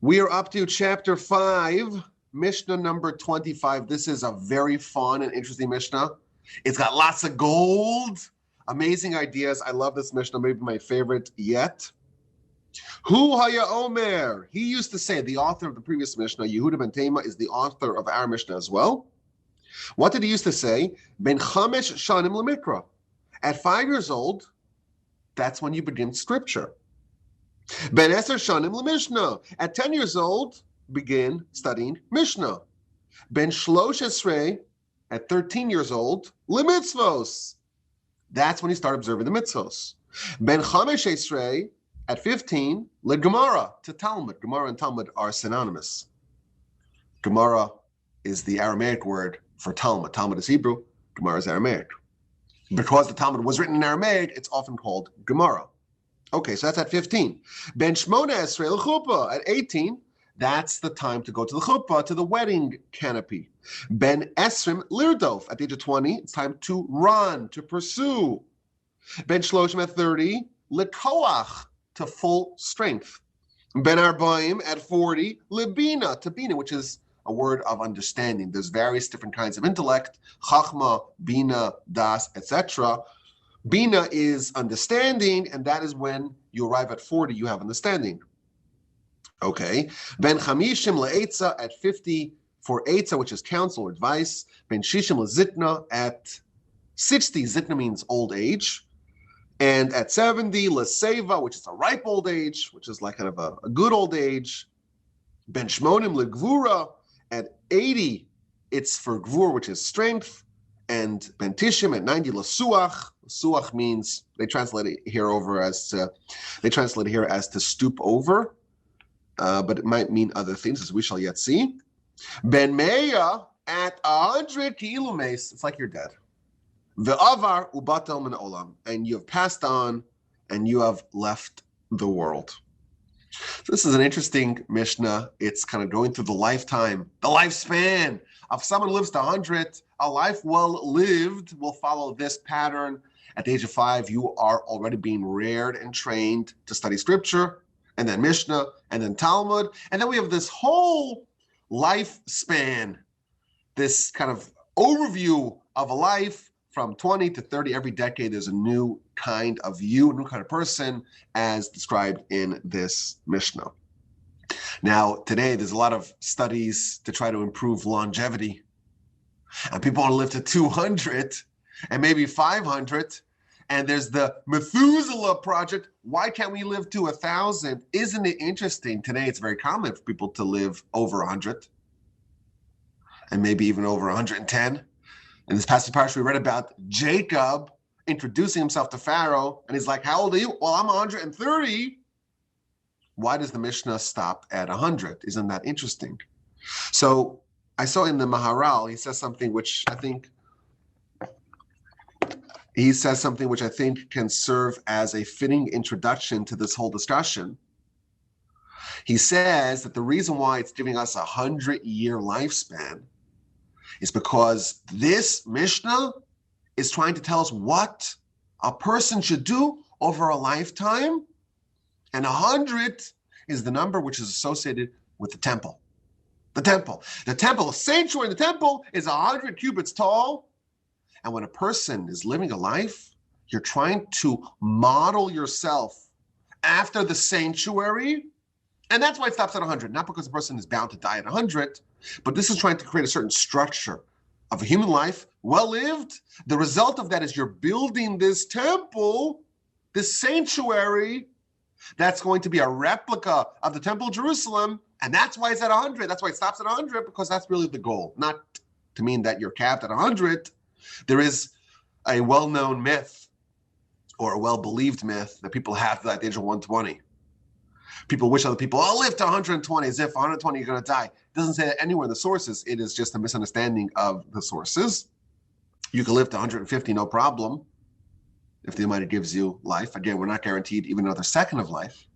We are up to chapter 5, Mishnah number 25. This is a very fun and interesting Mishnah. It's got lots of gold, amazing ideas. I love this Mishnah, maybe my favorite yet. Hu haya omer. He used to say, the author of the previous Mishnah, Yehuda ben Tema, is the author of our Mishnah as well. What did he used to say? Ben chamesh shanim lemikra. At 5 years old, that's when you begin scripture. Ben eser shanim lemishnah. At 10 years old, begin studying Mishnah. Ben shlosh esrei. At 13 years old, lemitzvos. That's when you start observing the mitzvos. Ben chamesh esrei. At 15, legemara, to Talmud. Gemara and Talmud are synonymous. Gemara is the Aramaic word for Talmud. Talmud is Hebrew. Gemara is Aramaic. Because the Talmud was written in Aramaic, it's often called Gemara. Okay, so that's at 15. Ben shmona esrei l'chuppah. At 18, that's the time to go to the chuppah, to the wedding canopy. Ben esrim lirdof. At the age of 20, it's time to run, to pursue. Ben shloshim at 30, lekoach, to full strength. Ben arbaim at 40, libina, to bina, which is a word of understanding. There's various different kinds of intellect, chachma, bina, das, etc. Bina is understanding, and that is when you arrive at 40, you have understanding. Okay. Ben chamishim le'etza, at 50 for etza, which is counsel or advice. Ben shishim le'zitna, at 60, zitna means old age. And at 70, le'seva, which is a ripe old age, which is like kind of a good old age. Ben shmonim le'gvura, at 80, it's for gvur, which is strength. And ben tishim at 90, le'suach. Suach means, they translate it here as to stoop over, but it might mean other things, as we shall yet see. Ben meya, at 100 kilumes, it's like you're dead. Ve'avar ubatel min olam, and you have passed on, and you have left the world. This is an interesting Mishnah. It's kind of going through the lifetime, the lifespan. If someone lives to 100, a life well lived will follow this pattern. At the age of 5, you are already being reared and trained to study scripture, and then Mishnah, and then Talmud. And then we have this whole lifespan, this kind of overview of a life from 20 to 30. Every decade, there's a new kind of you, a new kind of person, as described in this Mishnah. Now, today, there's a lot of studies to try to improve longevity. And people want to live to 200 and maybe 500. And there's the Methuselah project. Why can't we live to 1,000? Isn't it interesting? Today, it's very common for people to live over 100 and maybe even over 110. In this passage parsha, we read about Jacob introducing himself to Pharaoh. And he's like, how old are you? Well, I'm 130. Why does the Mishnah stop at 100? Isn't that interesting? So I saw in the Maharal, he says something which I think can serve as a fitting introduction to this whole discussion. He says that the reason why it's giving us 100-year lifespan is because this Mishnah is trying to tell us what a person should do over a lifetime. And 100 is the number which is associated with the temple. The temple, the sanctuary in the temple is 100 cubits tall. And when a person is living a life, you're trying to model yourself after the sanctuary. And that's why it stops at 100. Not because the person is bound to die at 100, but this is trying to create a certain structure of a human life, well-lived. The result of that is you're building this temple, this sanctuary, that's going to be a replica of the Temple of Jerusalem. And that's why it's at 100. That's why it stops at 100, because that's really the goal. Not to mean that you're capped at 100. There is a well-known myth or a well-believed myth that people have at the age of 120. People wish other people, live to 120, as if 120 you're going to die. It doesn't say that anywhere in the sources. It is just a misunderstanding of the sources. You can live to 150, no problem, if the Almighty gives you life. Again, we're not guaranteed even another second of life.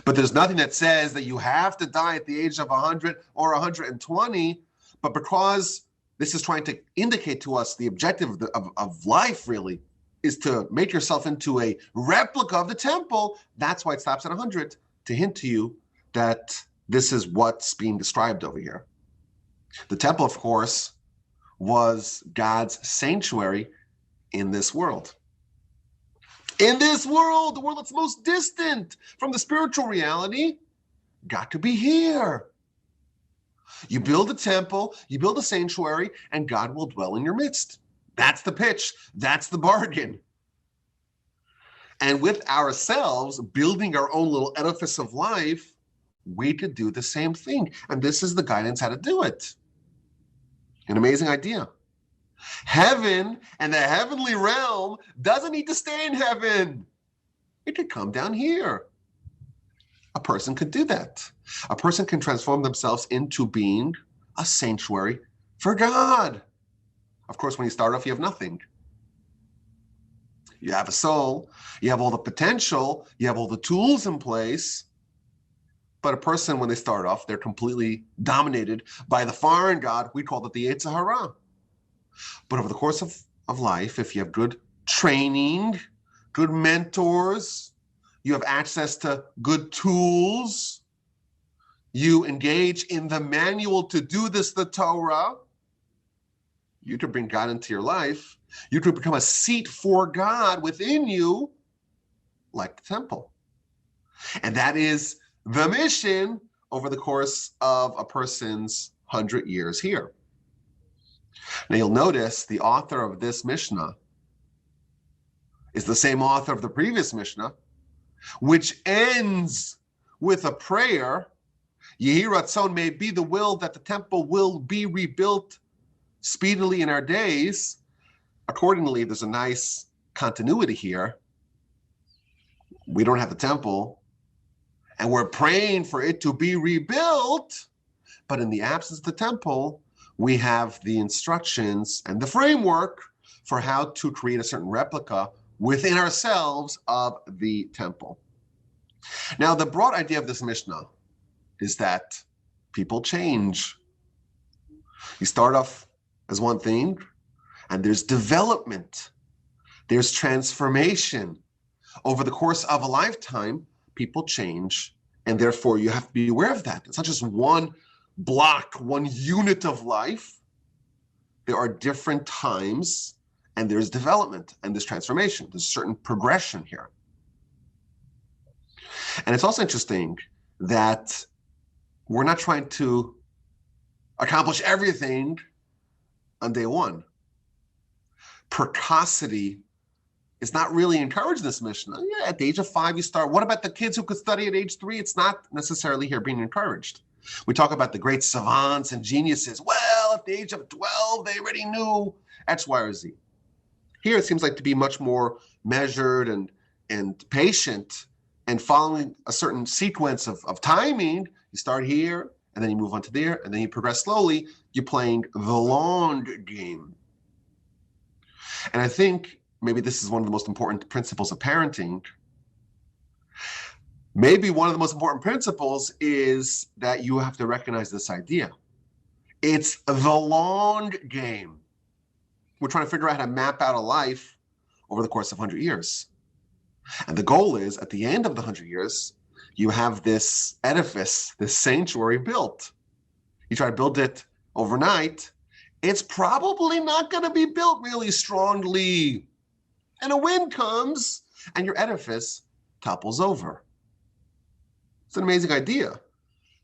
But there's nothing that says that you have to die at the age of 100 or 120. But because this is trying to indicate to us the objective of life, really, is to make yourself into a replica of the temple. That's why it stops at 100, to hint to you that this is what's being described over here. The temple, of course, was God's sanctuary in this world. In this world, the world that's most distant from the spiritual reality, got to be here. You build a temple, you build a sanctuary, and God will dwell in your midst. That's the pitch. That's the bargain. And with ourselves, building our own little edifice of life, we could do the same thing. And this is the guidance how to do it. An amazing idea. Heaven and the heavenly realm doesn't need to stay in heaven. It could come down here. A person could do that. A person can transform themselves into being a sanctuary for God. Of course, when you start off, you have nothing. You have a soul, you have all the potential, you have all the tools in place. But a person, when they start off, they're completely dominated by the foreign God. We call it the Yetzer Hara. But over the course of life, if you have good training, good mentors, you have access to good tools, you engage in the manual to do this, the Torah, you could bring God into your life. You could become a seat for God within you, like the temple. And that is the mission over the course of a person's 100 years here. Now you'll notice the author of this Mishnah is the same author of the previous Mishnah, which ends with a prayer. Yehi Ratzon, may be the will that the temple will be rebuilt speedily in our days. Accordingly, there's a nice continuity here. We don't have the temple, and we're praying for it to be rebuilt, but in the absence of the temple, we have the instructions and the framework for how to create a certain replica within ourselves of the temple. Now, the broad idea of this Mishnah is that people change. You start off as one thing, and there's development, there's transformation. Over the course of a lifetime, people change, and therefore you have to be aware of that. It's not just one block, one unit of life. There are different times, and there's development, and there's transformation. There's a certain progression here. And it's also interesting that we're not trying to accomplish everything on day one. Precocity is not really encouraged in this mission. Yeah, at the age of 5, you start. What about the kids who could study at age 3? It's not necessarily here being encouraged. We talk about the great savants and geniuses. Well, at the age of 12, they already knew X, Y, or Z. Here, it seems like to be much more measured and patient and following a certain sequence of timing. You start here, and then you move on to there, and then you progress slowly. You're playing the long game. And I think maybe this is one of the most important principles of parenting. Maybe one of the most important principles is that you have to recognize this idea. It's the long game. We're trying to figure out how to map out a life over the course of 100 years. And the goal is, at the end of the 100 years, you have this edifice, this sanctuary built. You try to build it overnight, it's probably not going to be built really strongly. And a wind comes, and your edifice topples over. It's an amazing idea.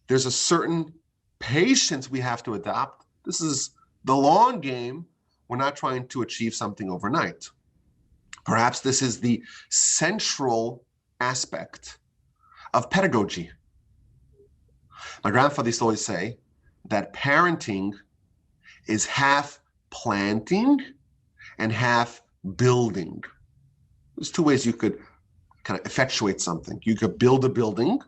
There's a certain patience we have to adopt. This is the long game. We're not trying to achieve something overnight. Perhaps this is the central aspect of pedagogy. My grandfather used to always say that parenting is half planting and half building. There's 2 ways you could kind of effectuate something. You could build a building,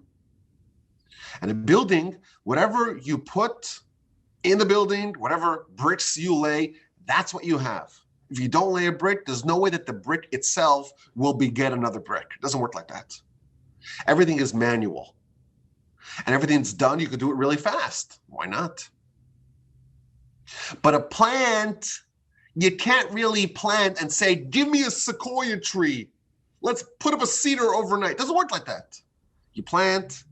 and a building, whatever you put in the building, whatever bricks you lay, that's what you have. If you don't lay a brick, there's no way that the brick itself will beget another brick. It doesn't work like that. Everything is manual. And everything's done, you could do it really fast. Why not? But a plant, you can't really plant and say, give me a sequoia tree. Let's put up a cedar overnight. It doesn't work like that. You plant,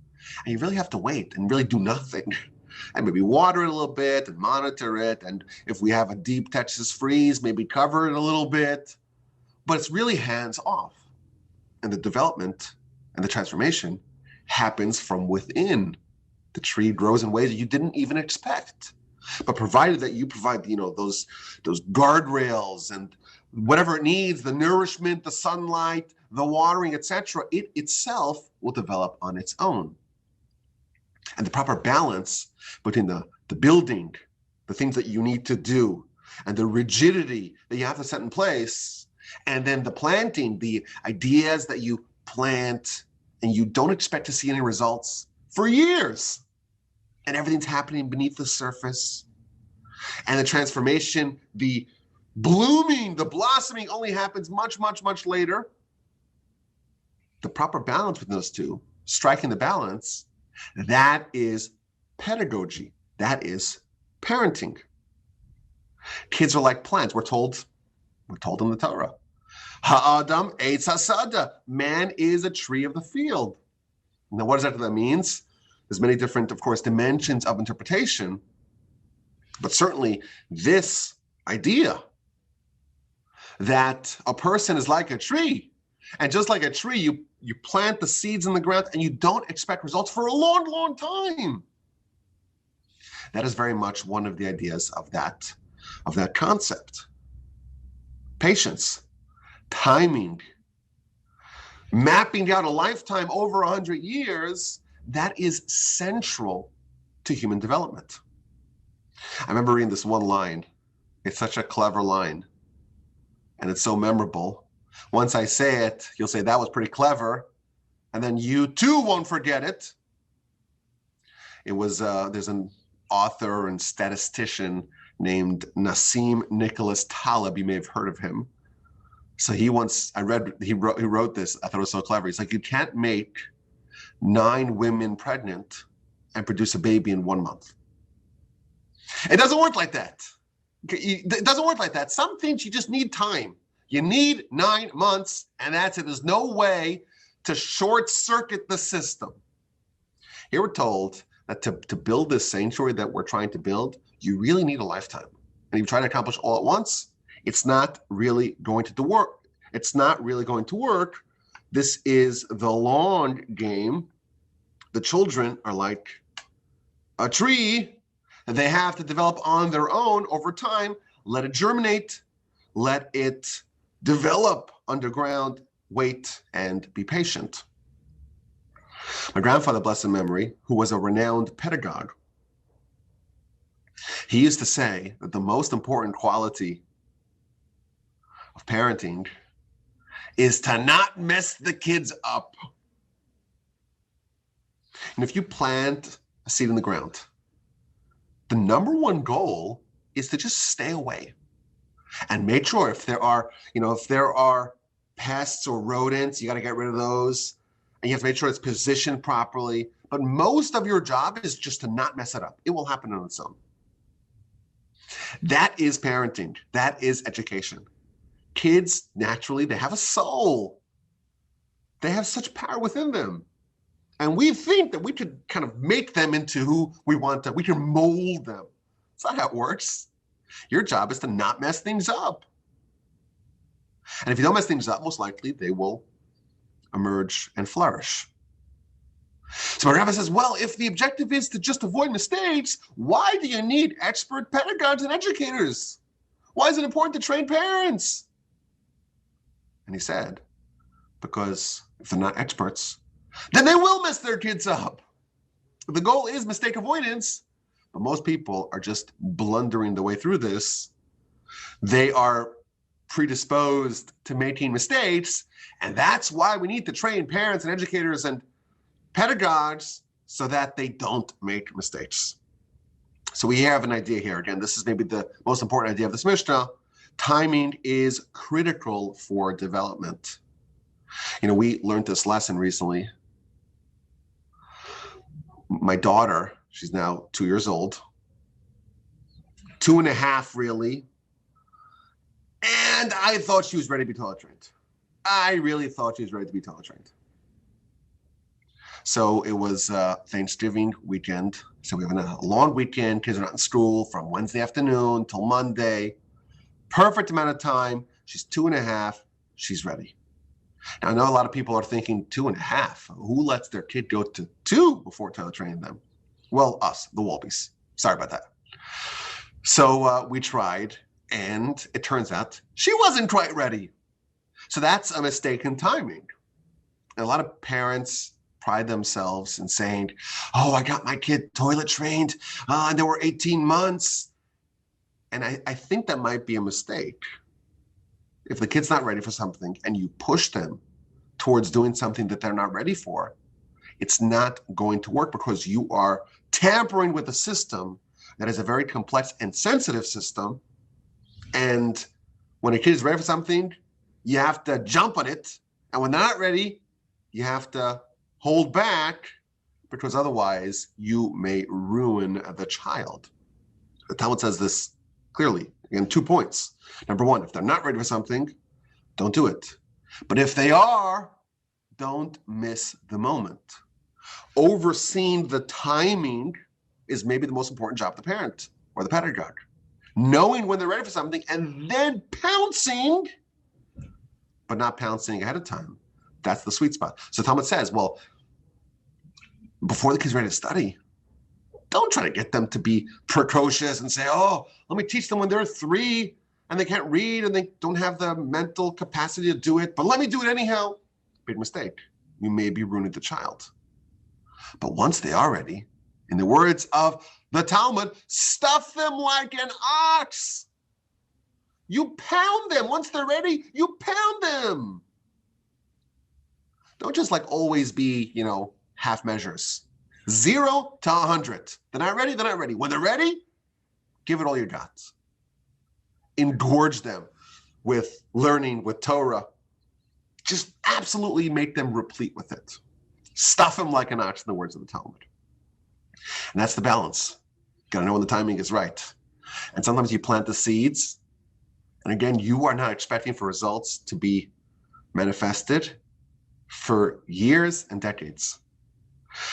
And you really have to wait and really do nothing. And maybe water it a little bit and monitor it. And if we have a deep Texas freeze, maybe cover it a little bit. But it's really hands off. And the development and the transformation happens from within. The tree grows in ways that you didn't even expect. But provided that you provide, those guardrails and whatever it needs, the nourishment, the sunlight, the watering, etc., it itself will develop on its own. And the proper balance between the building, the things that you need to do, and the rigidity that you have to set in place, and then the planting, the ideas that you plant, and you don't expect to see any results for years. And everything's happening beneath the surface. And the transformation, the blooming, the blossoming only happens much, much, much later. The proper balance between those two, striking the balance, that is pedagogy. That is parenting. Kids are like plants. We're told in the Torah. Ha'adam eitz hasada. Man is a tree of the field. Now, what exactly that means? There's many different, of course, dimensions of interpretation. But certainly this idea that a person is like a tree, and just like a tree, you plant the seeds in the ground and you don't expect results for a long, long time. That is very much one of the ideas of that concept. Patience, timing, mapping out a lifetime over 100 years, that is central to human development. I remember reading this one line. It's such a clever line, and it's so memorable. Once I say it, you'll say, that was pretty clever, and then you too won't forget it. It was, there's an author and statistician named Nassim Nicholas Taleb. You may have heard of him. So he wrote this. I thought it was so clever. He's like, you can't make 9 women pregnant and produce a baby in 1 month. It doesn't work like that. It doesn't work like that. Some things you just need time. You need 9 months, and that's it. There's no way to short circuit the system. Here we're told that to build this sanctuary that we're trying to build, you really need a lifetime. And if you try to accomplish all at once, it's not really going to work. It's not really going to work. This is the long game. The children are like a tree that they have to develop on their own over time. Let it germinate, let it develop underground, wait, and be patient. My grandfather, blessed memory, who was a renowned pedagogue, he used to say that the most important quality of parenting is to not mess the kids up. And if you plant a seed in the ground, the number one goal is to just stay away and make sure if there are pests or rodents, you got to get rid of those, and you have to make sure it's positioned properly. But most of your job is just to not mess it up. It will happen on its own. That is parenting. That is education. Kids, naturally, they have a soul. They have such power within them. And we think that we could kind of make them into who we want to. We can mold them. That's not how it works. Your job is to not mess things up. And if you don't mess things up, most likely they will emerge and flourish. So my rabbi says, well, if the objective is to just avoid mistakes, why do you need expert pedagogues and educators? Why is it important to train parents? And he said, because if they're not experts, then they will mess their kids up. The goal is mistake avoidance, but most people are just blundering the way through this. They are predisposed to making mistakes, and that's why we need to train parents and educators and pedagogues so that they don't make mistakes. So we have an idea here. Again, this is maybe the most important idea of this Mishnah. Timing is critical for development. We learned this lesson recently. My daughter, she's now 2 years old, 2.5 really, and I thought she was ready to be toilet trained. I really thought she was ready to be toilet trained. So it was Thanksgiving weekend. So we're having a long weekend. Kids are not in school from Wednesday afternoon till Monday. Perfect amount of time. She's 2.5. She's ready. Now, I know a lot of people are thinking 2.5. Who lets their kid go to 2 before toilet training them? Well, us, the Wolbes. Sorry about that. So we tried, and it turns out she wasn't quite ready. So that's a mistaken timing. And a lot of parents pride themselves in saying, oh, I got my kid toilet trained, and they were 18 months. And I think that might be a mistake. If the kid's not ready for something and you push them towards doing something that they're not ready for, it's not going to work because you are tampering with a system that is a very complex and sensitive system. And when a kid is ready for something, you have to jump on it. And when they're not ready, you have to hold back because otherwise you may ruin the child. The Talmud says this clearly. Again, 2 points. Number one, if they're not ready for something, don't do it. But if they are, don't miss the moment. Overseeing the timing is maybe the most important job of the parent or the pedagogue. Knowing when they're ready for something and then pouncing, but not pouncing ahead of time. That's the sweet spot. So Talmud says, well, before the kid's ready to study, don't try to get them to be precocious and say, oh, let me teach them when they're 3 and they can't read and they don't have the mental capacity to do it, but let me do it anyhow. Big mistake. You may be ruining the child. But once they are ready, in the words of the Talmud, stuff them like an ox. You pound them. Once they're ready, you pound them. Don't just like always be, half measures. 0 to 100. They're not ready, they're not ready. When they're ready, give it all you got. Engorge them with learning, with Torah. Just absolutely make them replete with it. Stuff them like an ox, in the words of the Talmud. And that's the balance. Got to know when the timing is right. And sometimes you plant the seeds. And again, you are not expecting for results to be manifested for years and decades.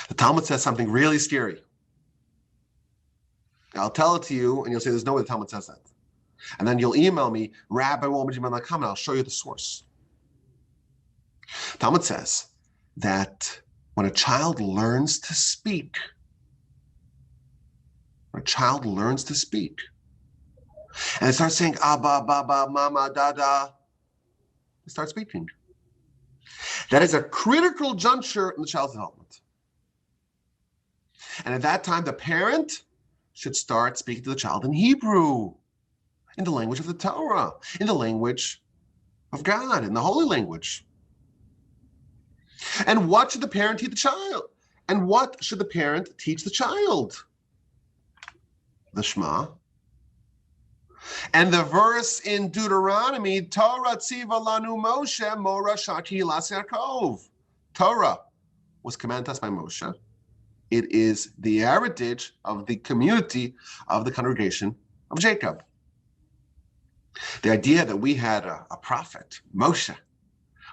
The Talmud says something really scary. I'll tell it to you, and you'll say, there's no way the Talmud says that. And then you'll email me, rabbi@gmail.com, and I'll show you the source. Talmud says that when a child learns to speak, and they start saying, Abba, Baba, Mama, Dada, they start speaking. That is a critical juncture in the child's development. And at that time, the parent should start speaking to the child in Hebrew, in the language of the Torah, in the language of God, in the holy language. And what should the parent teach the child? And what should the parent teach the child? The Shema. And the verse in Deuteronomy, Torah tziva lanu Moshe, mora shaki las Yaakov. Torah was commanded us by Moshe. It is the heritage of the community of the congregation of Jacob. The idea that we had a prophet, Moshe,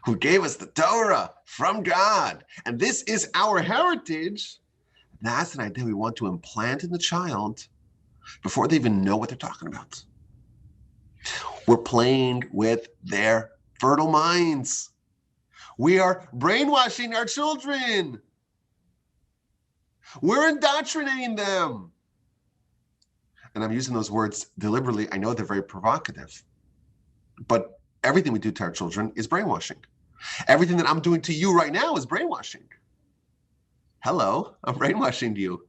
who gave us the Torah from God, and this is our heritage, that's an idea we want to implant in the child before they even know what they're talking about. We're playing with their fertile minds. We are brainwashing our children. We're indoctrinating them. And I'm using those words deliberately. I know they're very provocative. But everything we do to our children is brainwashing. Everything that I'm doing to you right now is brainwashing. Hello, I'm brainwashing you.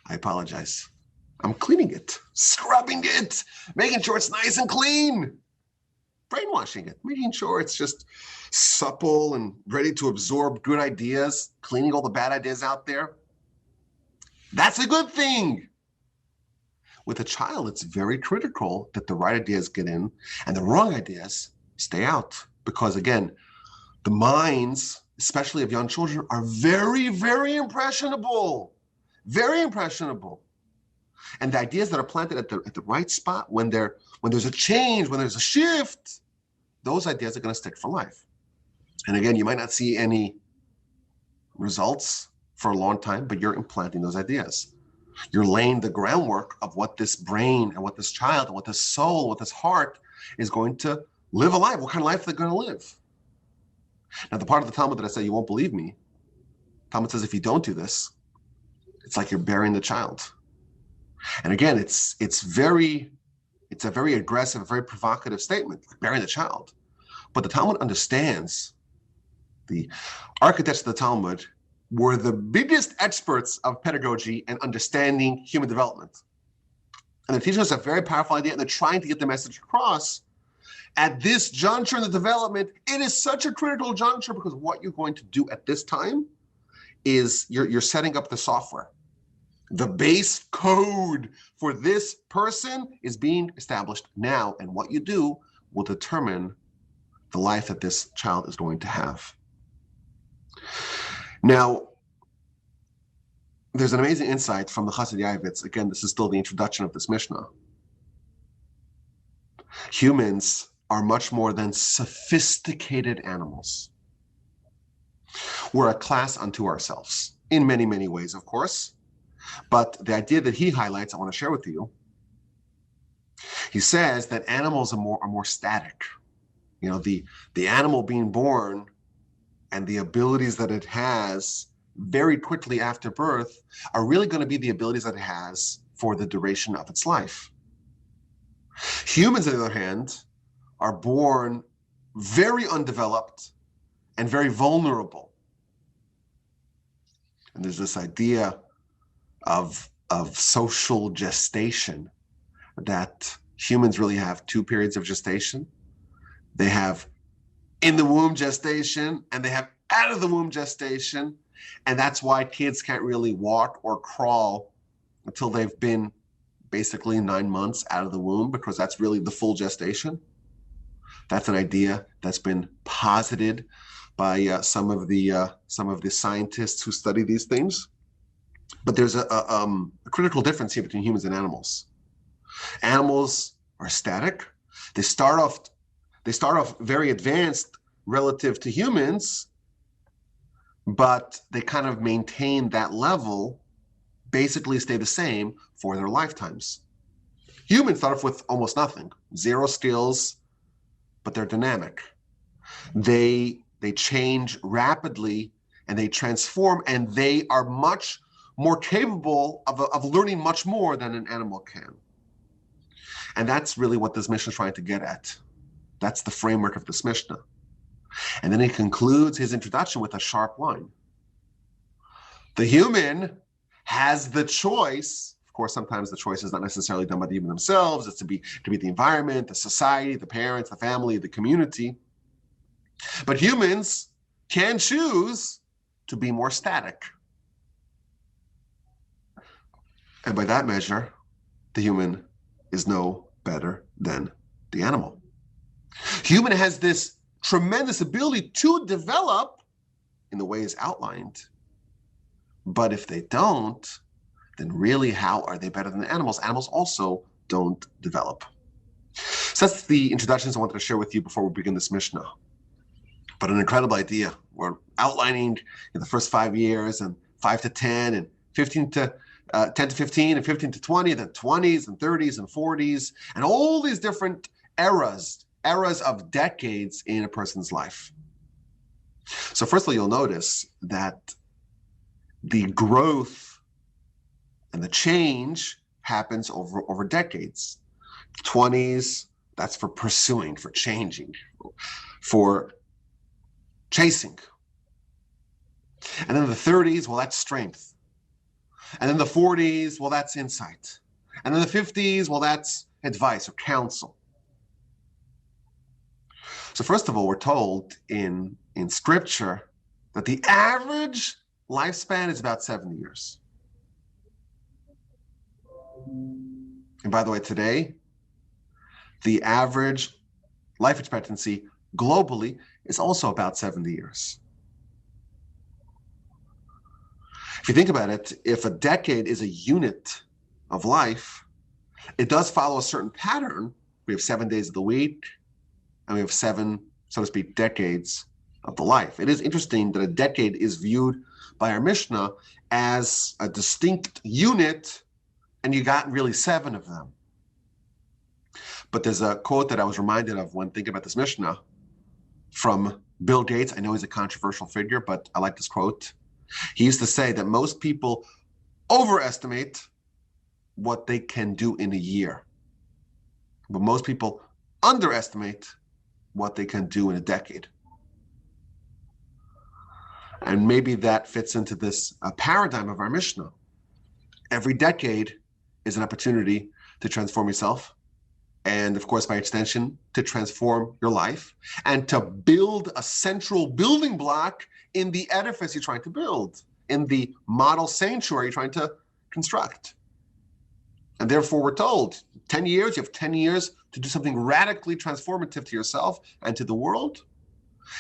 I apologize. I'm cleaning it, scrubbing it, making sure it's nice and clean. Brainwashing it, making sure it's just supple and ready to absorb good ideas, cleaning all the bad ideas out there. That's a good thing. With a child, it's very critical that the right ideas get in and the wrong ideas stay out. Because again, the minds, especially of young children, are very, very impressionable. Very impressionable. And the ideas that are planted at the right spot, when there's a change, when there's a shift, those ideas are going to stick for life. And again, you might not see any results for a long time, but you're implanting those ideas. You're laying the groundwork of what this brain and what this child and what this soul, what this heart is going to live a life, what kind of life they're going to live. Now, the part of the Talmud that I say you won't believe me, Talmud says if you don't do this, it's like you're burying the child. And again, it's a very aggressive, very provocative statement, like burying the child. But the Talmud understands, the architects of the Talmud were the biggest experts of pedagogy and understanding human development. And they're teaching us a very powerful idea, and they're trying to get the message across. At this juncture in the development, it is such a critical juncture, because what you're going to do at this time is you're setting up the software. The base code for this person is being established now, and what you do will determine the life that this child is going to have. Now, there's an amazing insight from the Chassid Yavitz. Again, this is still the introduction of this Mishnah. Humans are much more than sophisticated animals. We're a class unto ourselves, in many, many ways, of course. But the idea that he highlights, I want to share with you. He says that animals are more static. You know, the animal being born and the abilities that it has very quickly after birth are really going to be the abilities that it has for the duration of its life. Humans, on the other hand, are born very undeveloped and very vulnerable. And there's this idea of social gestation, that humans really have two periods of gestation. They have in the womb gestation, and they have out of the womb gestation. And that's why kids can't really walk or crawl until they've been basically 9 months out of the womb, because that's really the full gestation. That's an idea that's been posited by some of the scientists who study these things. But there's a critical difference here between humans and animals. Animals are static. They start off very advanced relative to humans, but they kind of maintain that level, basically stay the same for their lifetimes. Humans start off with almost nothing, zero skills, but they're dynamic. They change rapidly, and they transform, and they are much more capable of learning much more than an animal can. And that's really what this Mishnah is trying to get at. That's the framework of this Mishnah. And then he concludes his introduction with a sharp line. The human has the choice. Of course, sometimes the choice is not necessarily done by the human themselves. It's to be the environment, the society, the parents, the family, the community. But humans can choose to be more static. And by that measure, the human is no better than the animal. Human has this tremendous ability to develop in the ways outlined. But if they don't, then really, how are they better than animals? Animals also don't develop. So that's the introductions I wanted to share with you before we begin this Mishnah. But an incredible idea. We're outlining in the first 5 years, and 5 to 10, and 10 to 15, and 15 to 20, then 20s and 30s and 40s, and all these different eras of decades in a person's life. So first of all, you'll notice that the growth and the change happens over decades. 20s, that's for pursuing, for changing, for chasing. And then the 30s, well, that's strength. And then the 40s, well, that's insight. And then the 50s, well, that's advice or counsel. So first of all, we're told in scripture that the average lifespan is about 70 years. And by the way, today, the average life expectancy globally is also about 70 years. If you think about it, if a decade is a unit of life, it does follow a certain pattern. We have 7 days of the week, and we have 7, so to speak, decades of the life. It is interesting that a decade is viewed by our Mishnah as a distinct unit, and you got really 7 of them. But there's a quote that I was reminded of when thinking about this Mishnah from Bill Gates. I know he's a controversial figure, but I like this quote. He used to say that most people overestimate what they can do in a year, but most people underestimate what they can do in a decade. And maybe that fits into this paradigm of our Mishnah. Every decade is an opportunity to transform yourself, and of course, by extension, to transform your life and to build a central building block in the edifice you're trying to build, in the model sanctuary you're trying to construct. And therefore, we're told 10 years, you have 10 years to do something radically transformative to yourself and to the world.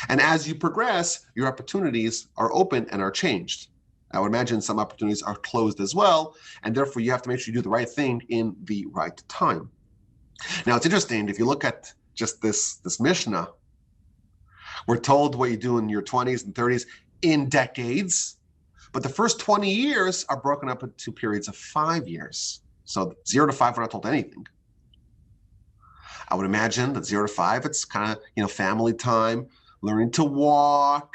And as you progress, your opportunities are open and are changed. I would imagine some opportunities are closed as well, and therefore you have to make sure you do the right thing in the right time. Now, it's interesting, if you look at just this Mishnah, we're told what you do in your 20s and 30s in decades, but the first 20 years are broken up into periods of 5 years. So 0 to 5, we're not told anything. I would imagine that 0 to 5, it's kind of, family time, learning to walk,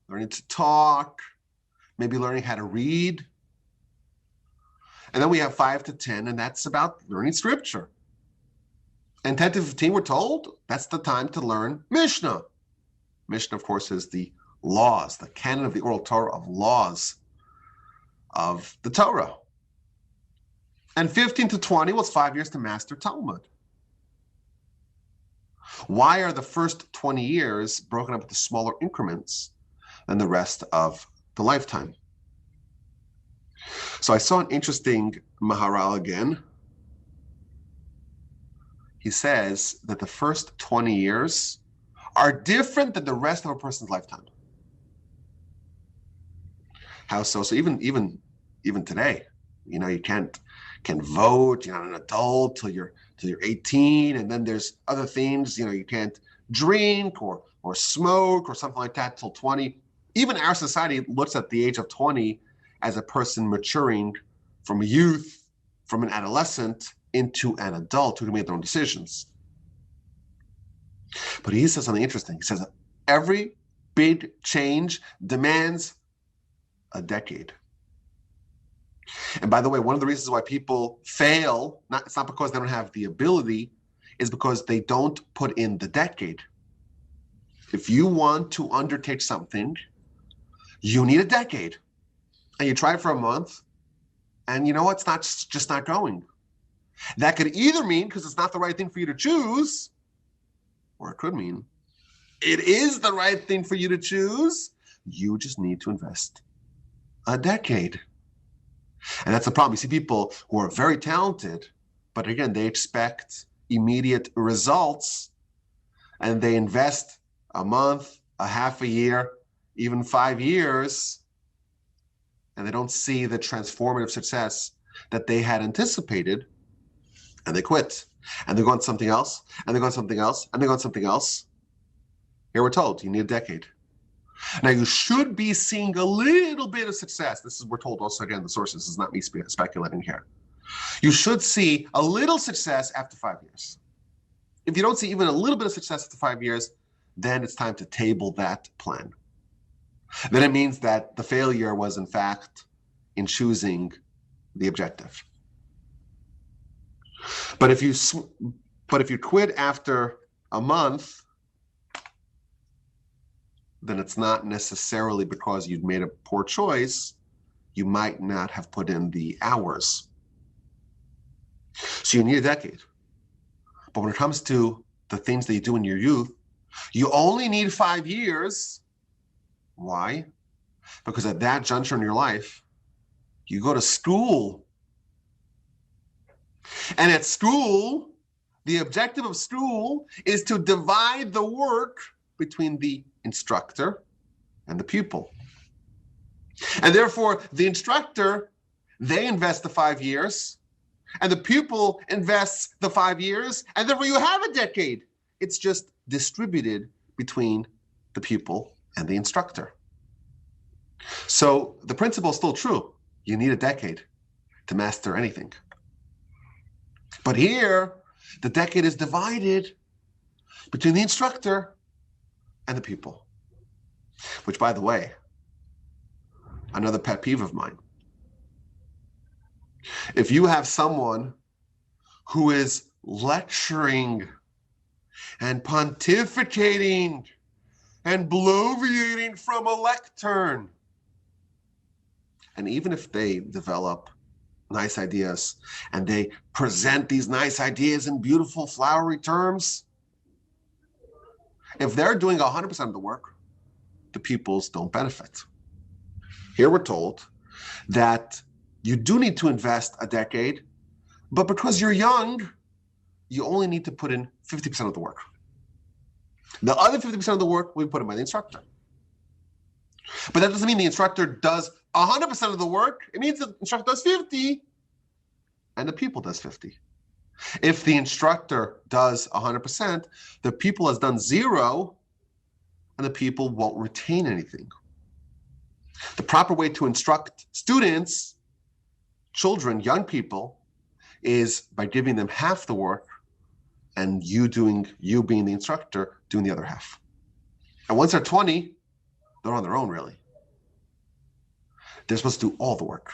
learning to talk, maybe learning how to read. And then we have 5 to 10, and that's about learning scripture. And 10 to 15, we're told, that's the time to learn Mishnah. Mishnah, of course, is the laws, the canon of the oral Torah of laws of the Torah. And 15 to 20 was 5 years to master Talmud. Why are the first 20 years broken up into smaller increments than the rest of the lifetime? So I saw an interesting Maharal again. He says that the first 20 years are different than the rest of a person's lifetime. How so? So even today, you can't vote. You're not an adult till you're 18, and then there's other things. You can't drink or smoke or something like that till 20. Even our society looks at the age of 20 as a person maturing from a youth, from an adolescent into an adult who can make their own decisions. But he says something interesting. He says that every big change demands a decade. And by the way, one of the reasons why people fail, it's not because they don't have the ability, is because they don't put in the decade. If you want to undertake something, you need a decade. And you try for a month, and it's just not going. That could either mean because it's not the right thing for you to choose, or it could mean it is the right thing for you to choose. You just need to invest a decade. And that's the problem. You see people who are very talented, but again, they expect immediate results, and they invest a month, a half a year, even 5 years, and they don't see the transformative success that they had anticipated, and they quit. And they go on to something else, and they go on to something else, and they go on to something else. Here we're told, you need a decade. Now, you should be seeing a little bit of success. This is, we're told also, again, the sources, this is not me speculating here. You should see a little success after 5 years. If you don't see even a little bit of success after 5 years, then it's time to table that plan. Then it means that the failure was, in fact, in choosing the objective. But if you quit after a month, then it's not necessarily because you've made a poor choice. You might not have put in the hours. So you need a decade. But when it comes to the things that you do in your youth, you only need 5 years. Why? Because at that juncture in your life, you go to school. And at school, the objective of school is to divide the work between the instructor and the pupil. And therefore, the instructor, they invest the 5 years, and the pupil invests the 5 years, and therefore you have a decade. It's just distributed between the pupil and the instructor. So the principle is still true. You need a decade to master anything. But here, the decade is divided between the instructor and the pupil. Which, by the way, another pet peeve of mine. If you have someone who is lecturing and pontificating and bloviating from a lectern, and even if they develop nice ideas and they present these nice ideas in beautiful flowery terms, if they're doing 100% of the work, the pupils don't benefit. Here we're told that you do need to invest a decade, but because you're young, you only need to put in 50% of the work. The other 50% of the work we put in by the instructor. But that doesn't mean the instructor does 100% of the work. It means the instructor does 50 and the pupil does 50. If the instructor does 100%, the pupil has done 0 and the pupil won't retain anything. The proper way to instruct students, children, young people, is by giving them half the work and you being the instructor, doing the other half. And once they're 20, they're on their own, really. They're supposed to do all the work.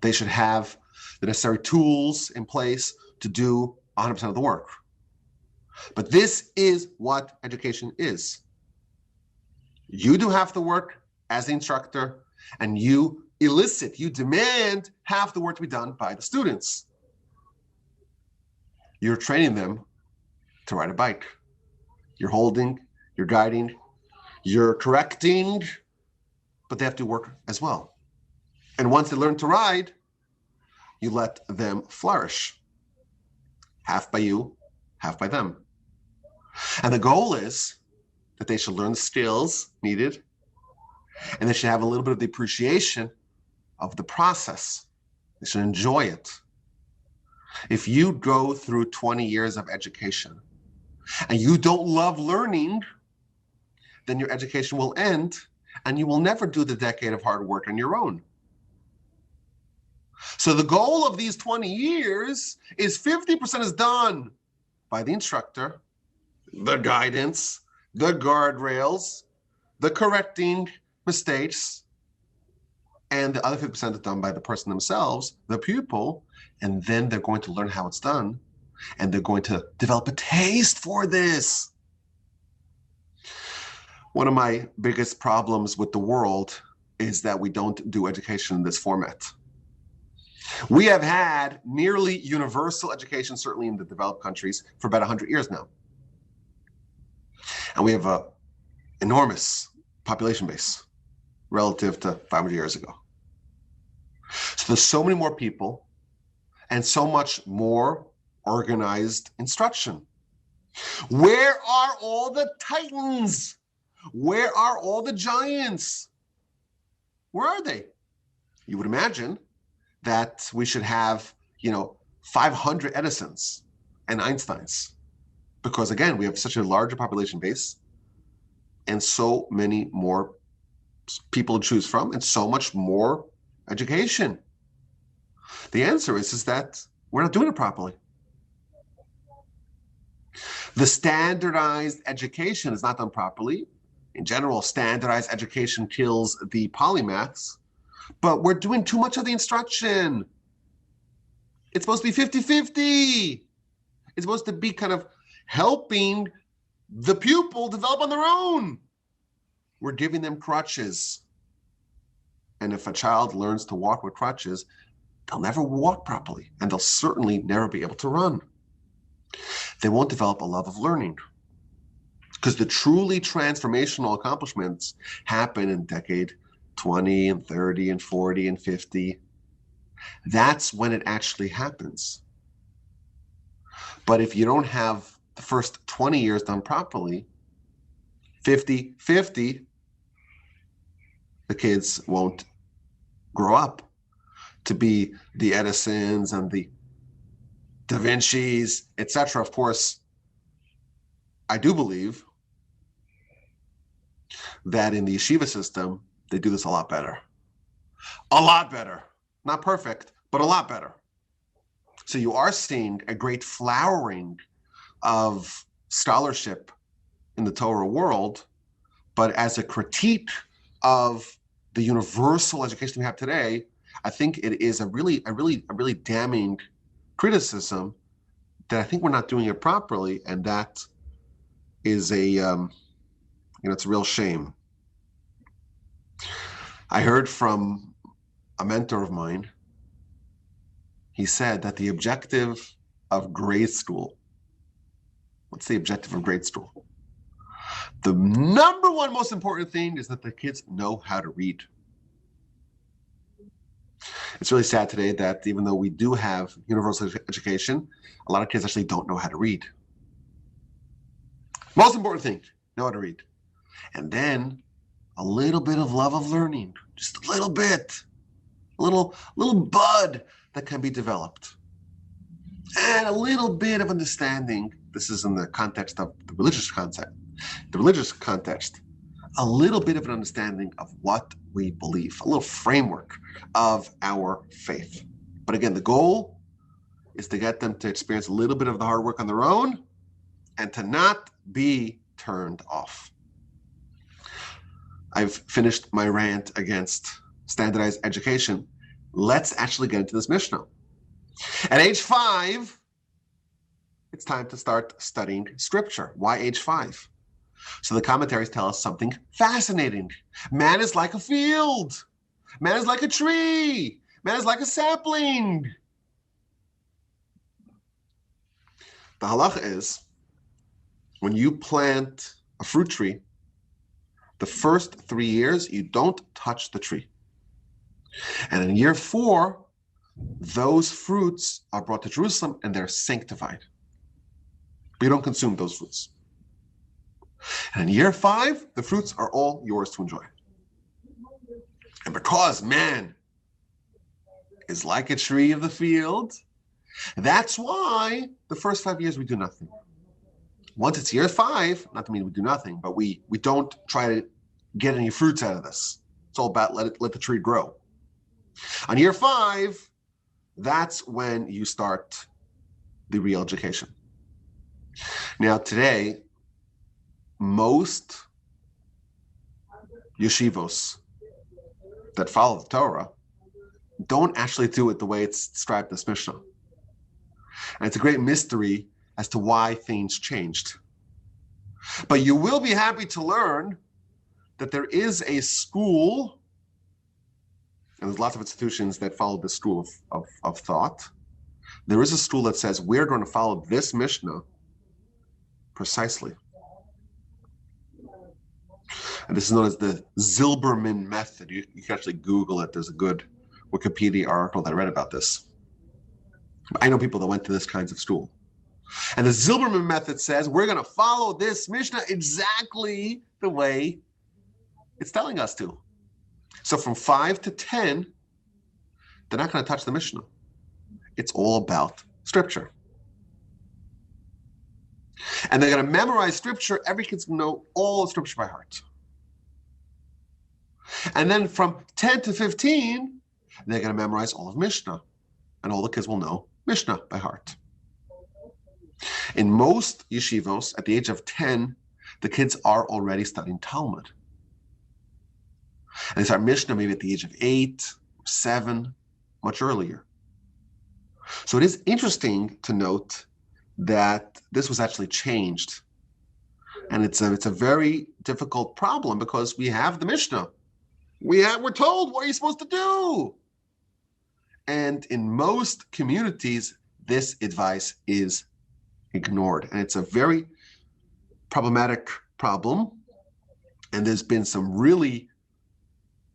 They should have the necessary tools in place to do 100% of the work. But this is what education is. You do half the work as the instructor, and you demand half the work to be done by the students. You're training them to ride a bike. You're holding, you're guiding, you're correcting, but they have to work as well. And once they learn to ride, you let them flourish. Half by you, half by them. And the goal is that they should learn the skills needed, and they should have a little bit of the appreciation of the process. They should enjoy it. If you go through 20 years of education and you don't love learning, then your education will end and you will never do the decade of hard work on your own. So the goal of these 20 years is 50% is done by the instructor, the guidance, the guardrails, the correcting mistakes, and the other 50% is done by the person themselves, the pupil, and then they're going to learn how it's done, and they're going to develop a taste for this. One of my biggest problems with the world is that we don't do education in this format. We have had nearly universal education, certainly in the developed countries, for about 100 years now. And we have an enormous population base relative to 500 years ago. So there's so many more people and so much more organized instruction. Where are all the titans? Where are all the giants? Where are they? You would imagine that we should have, 500 Edisons and Einsteins, because again, we have such a larger population base and so many more people to choose from and so much more education. The answer is that we're not doing it properly. The standardized education is not done properly. In general, standardized education kills the polymaths, but we're doing too much of the instruction. It's supposed to be 50-50. It's supposed to be kind of helping the pupil develop on their own. We're giving them crutches. And if a child learns to walk with crutches, they'll never walk properly, and they'll certainly never be able to run. They won't develop a love of learning, because the truly transformational accomplishments happen in decade 20 and 30 and 40 and 50. That's when it actually happens. But if you don't have the first 20 years done properly, 50-50, the kids won't grow up to be the Edisons and the Da Vinci's, etc. Of course, I do believe that in the yeshiva system, they do this a lot better. A lot better. Not perfect, but a lot better. So you are seeing a great flowering of scholarship in the Torah world, but as a critique of the universal education we have today, I think it is a really damning criticism that I think we're not doing it properly, and that is it's a real shame. I heard from a mentor of mine. He said that the objective of grade school, what's the objective of grade school? The number one most important thing is that the kids know how to read. It's really sad today that even though we do have universal education, a lot of kids actually don't know how to read. Most important thing, know how to read. And then a little bit of love of learning, just a little bit, a little bud that can be developed. And a little bit of understanding, this is in the context of the religious context, a little bit of an understanding of what we believe, a little framework of our faith. But again, the goal is to get them to experience a little bit of the hard work on their own and to not be turned off. I've finished my rant against standardized education. Let's actually get into this Mishnah. At age 5, it's time to start studying scripture. Why age 5? So the commentaries tell us something fascinating. Man is like a field. Man is like a tree. Man is like a sapling. The halacha is, when you plant a fruit tree, the first 3 years, you don't touch the tree. And in year 4, those fruits are brought to Jerusalem and they're sanctified. But you don't consume those fruits. And in year 5, the fruits are all yours to enjoy. And because man is like a tree of the field, that's why the first 5 years we do nothing. Once it's year 5, not to mean we do nothing, but we don't try to get any fruits out of this. It's all about let the tree grow. On year 5, that's when you start the real education. Now today, most yeshivos that follow the Torah don't actually do it the way it's described in this Mishnah. And it's a great mystery as to why things changed. But you will be happy to learn that there is a school, and there's lots of institutions that follow this school of thought. There is a school that says we're going to follow this Mishnah precisely. And this is known as the Zilberman method. You can actually Google it. There's a good Wikipedia article that I read about this. I know people that went to this kinds of school. And the Zilberman method says we're going to follow this Mishnah exactly the way it's telling us to. So from 5 to 10, they're not going to touch the Mishnah. It's all about scripture. And they're going to memorize scripture. Every kid's going to know all the scripture by heart. And then from 10 to 15, they're going to memorize all of Mishnah. And all the kids will know Mishnah by heart. In most yeshivos, at the age of 10, the kids are already studying Talmud. And they start Mishnah maybe at the age of 8, 7, much earlier. So it is interesting to note that this was actually changed. And it's a very difficult problem because we have the Mishnah. We're told what you're supposed to do. And in most communities, this advice is ignored. And it's a very problematic problem. And there's been some really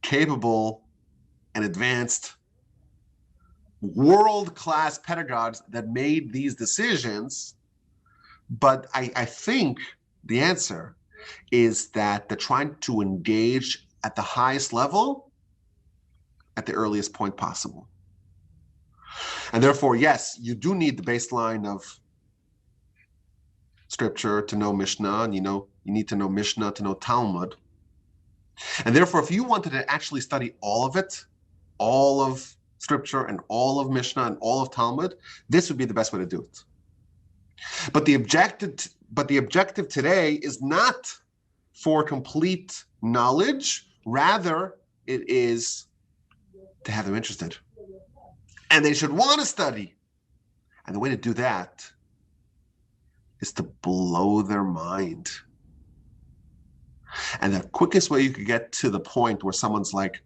capable and advanced world-class pedagogues that made these decisions. But I think the answer is that they're trying to engage at the highest level at the earliest point possible. And therefore, yes, you do need the baseline of scripture to know Mishnah, and you need to know Mishnah to know Talmud. And therefore, if you wanted to actually study all of it, all of Scripture and all of Mishnah and all of Talmud, this would be the best way to do it. But the objective today is not for complete knowledge. Rather, it is to have them interested. And they should want to study. And the way to do that is to blow their mind. And the quickest way you could get to the point where someone's like,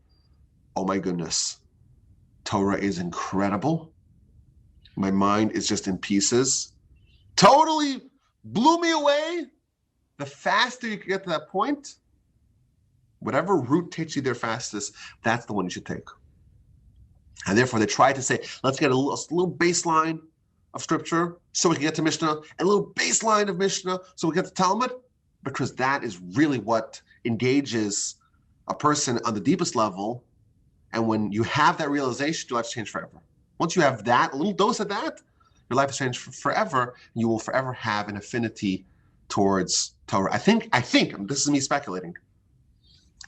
oh my goodness, Torah is incredible. My mind is just in pieces. Totally blew me away. The faster you can get to that point, whatever route takes you there fastest, that's the one you should take. And therefore, they try to say, let's get a little baseline of Scripture so we can get to Mishnah, and a little baseline of Mishnah so we get to Talmud, because that is really what engages a person on the deepest level. And when you have that realization, your life's changed forever. Once you have that, a little dose of that, your life has changed forever, and you will forever have an affinity towards Torah. I think, this is me speculating,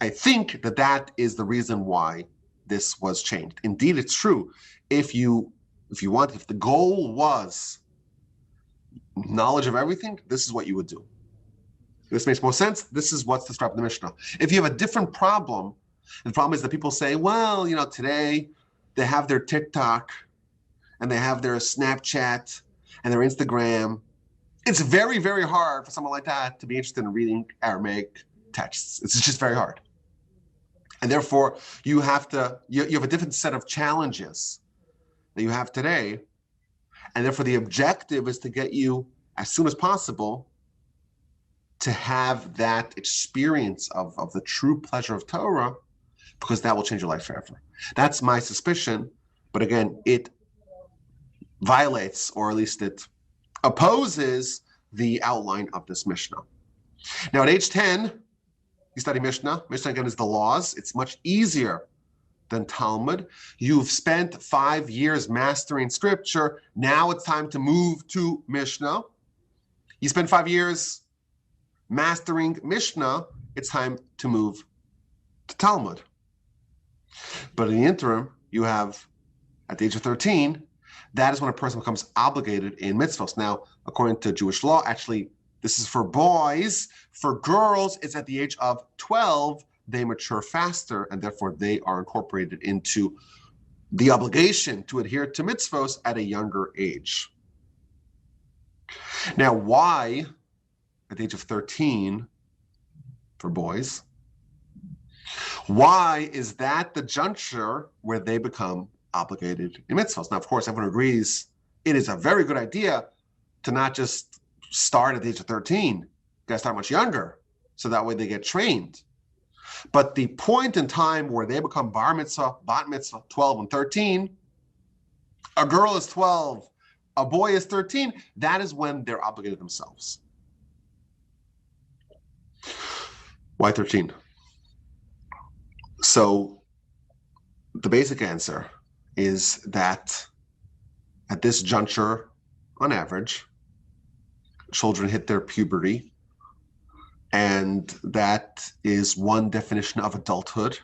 I think that is the reason why this was changed. Indeed, it's true. If the goal was knowledge of everything, this is what you would do. This makes more sense. This is what's described in the Mishnah. If you have a different problem, the problem is that people say, well, today they have their TikTok and they have their Snapchat and their Instagram. It's very, very hard for someone like that to be interested in reading Aramaic texts. It's just very hard. And therefore, you have a different set of challenges that you have today. And therefore, the objective is to get you, as soon as possible, to have that experience of the true pleasure of Torah, because that will change your life forever. That's my suspicion. But again, it violates, or at least it opposes, the outline of this Mishnah. Now, at age 10, you study Mishnah. Mishnah, again, is the laws. It's much easier than Talmud. You've spent 5 years mastering Scripture. Now it's time to move to Mishnah. You spent 5 years mastering Mishnah. It's time to move to Talmud. But in the interim, you have, at the age of 13, that is when a person becomes obligated in mitzvahs. Now, according to Jewish law, actually, this is for boys. For girls, it's at the age of 12. They mature faster, and therefore they are incorporated into the obligation to adhere to mitzvahs at a younger age. Now, why at the age of 13 for boys? Why is that the juncture where they become obligated in mitzvahs? Now, of course, everyone agrees it is a very good idea to not just start at the age of 13. You gotta start much younger, so that way they get trained. But the point in time where they become bar mitzvah, bat mitzvah, 12 and 13, a girl is 12, a boy is 13, that is when they're obligated themselves. Why 13? So the basic answer is that at this juncture, on average, children hit their puberty, and that is one definition of adulthood.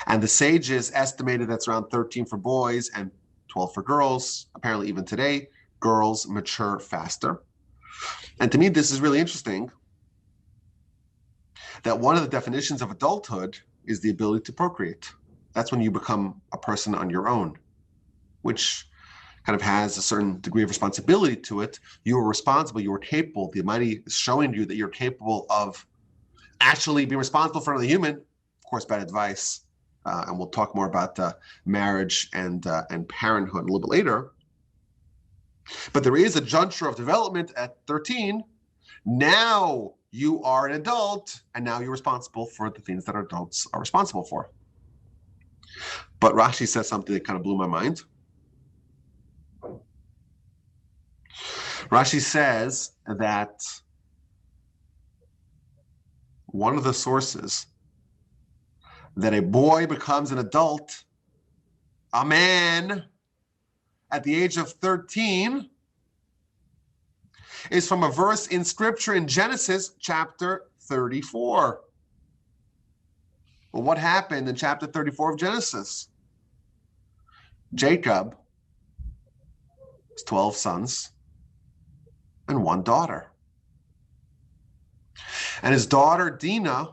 And the sages estimated that's around 13 for boys and 12 for girls. Apparently, even today, girls mature faster. And to me, this is really interesting, that one of the definitions of adulthood is the ability to procreate. That's when you become a person on your own, which kind of has a certain degree of responsibility to it. You are responsible, you are capable. The Almighty is showing you that you're capable of actually being responsible for another human. Of course, bad advice. And we'll talk more about marriage and parenthood a little bit later. But there is a juncture of development at 13. Now you are an adult, and now you're responsible for the things that adults are responsible for. But Rashi says something that kind of blew my mind. Rashi says that one of the sources that a boy becomes an adult, a man, at the age of 13, is from a verse in Scripture in Genesis chapter 34. Well, what happened in chapter 34 of Genesis? Jacob has 12 sons and 1 daughter. And his daughter, Dinah,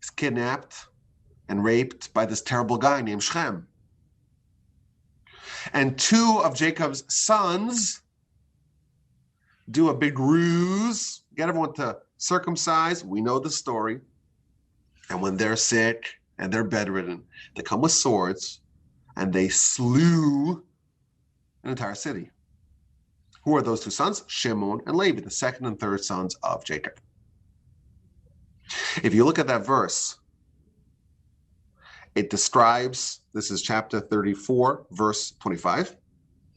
is kidnapped and raped by this terrible guy named Shem. And 2 of Jacob's sons do a big ruse, get everyone to circumcise. We know the story. And when they're sick and they're bedridden, they come with swords and they slew an entire city. Who are those 2 sons? Shimon and Levi, the second and third sons of Jacob. If you look at that verse, it describes, this is chapter 34, verse 25.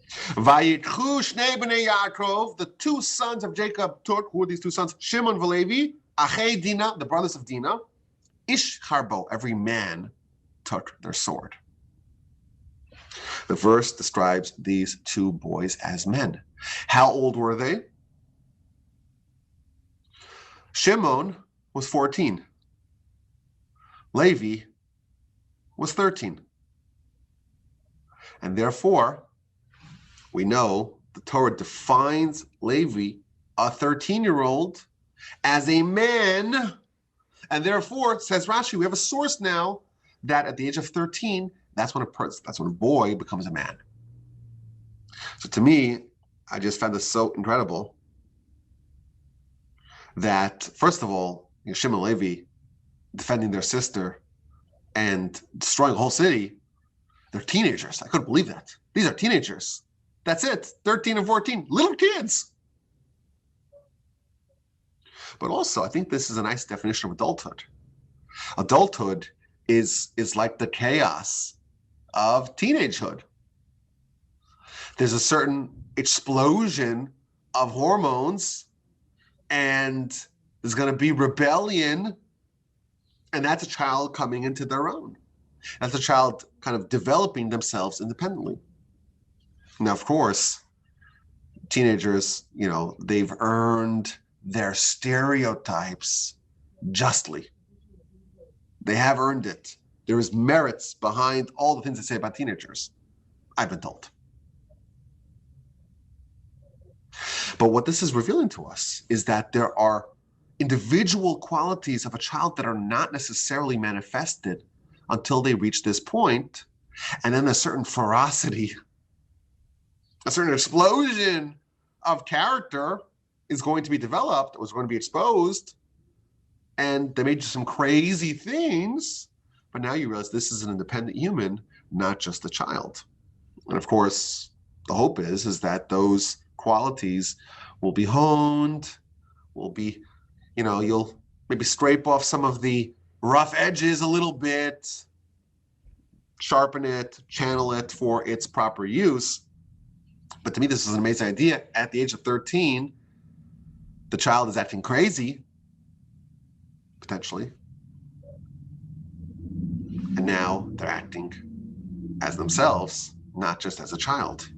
Vayikhu shnei bnei Yaakov, the 2 sons of Jacob took, who are these 2 sons? Shimon and Levi, achei Dinah, the brothers of Dinah. Ish harbo, every man took their sword. The verse describes these 2 boys as men. How old were they? Shimon was 14. Levi was 13. And therefore, we know the Torah defines Levi, a 13-year-old, as a man. And therefore, says Rashi, we have a source now that at the age of 13, that's when a boy becomes a man. So to me, I just found this so incredible that, first of all, Shimon and Levi defending their sister and destroying a whole city, they're teenagers. I couldn't believe that. These are teenagers. That's it, 13 and 14, little kids. But also, I think this is a nice definition of adulthood. Adulthood is like the chaos of teenagehood. There's a certain explosion of hormones, and there's going to be rebellion, and that's a child coming into their own. That's a child kind of developing themselves independently. Now, of course, teenagers, they've earned their stereotypes justly. They have earned it. There is merits behind all the things they say about teenagers, I've been told. But what this is revealing to us is that there are individual qualities of a child that are not necessarily manifested until they reach this point, and then a certain ferocity, a certain explosion of character is going to be developed, or is going to be exposed, and they may do some crazy things, but now you realize this is an independent human, not just a child. And of course, the hope is that those qualities will be honed, will be, you'll maybe scrape off some of the rough edges a little bit, sharpen it, channel it for its proper use. But to me, this is an amazing idea. At the age of 13, the child is acting crazy, potentially. And now they're acting as themselves, not just as a child.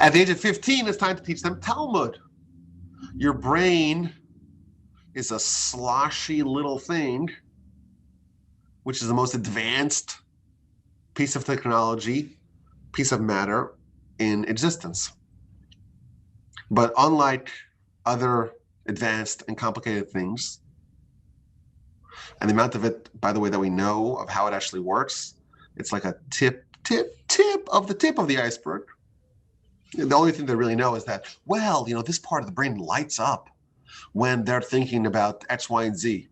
At the age of 15, it's time to teach them Talmud. Your brain is a sloshy little thing, which is the most advanced piece of technology, piece of matter in existence. But unlike other advanced and complicated things, and the amount of it, by the way, that we know of how it actually works, it's like a tip of the iceberg. The only thing they really know is that, this part of the brain lights up when they're thinking about X, Y, and Z,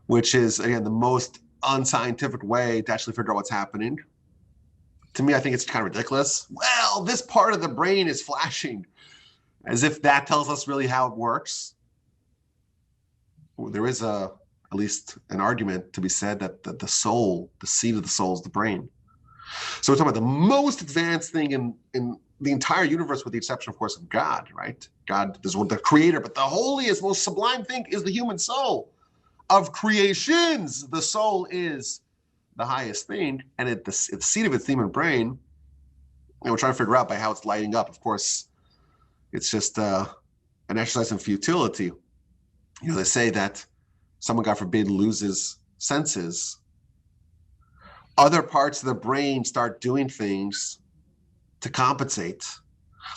which is, again, the most unscientific way to actually figure out what's happening. To me, I think it's kind of ridiculous. Well, this part of the brain is flashing, as if that tells us really how it works. There is at least an argument to be said that the soul, the seat of the soul, is the brain. So we're talking about the most advanced thing in the entire universe, with the exception, of course, of God, right? God is the creator, but the holiest, most sublime thing is the human soul. Of creations, the soul is the highest thing, and at the seat of its human brain, and we're trying to figure out by how it's lighting up. Of course, it's just an exercise in futility. They say that someone, God forbid, loses senses, other parts of the brain start doing things to compensate.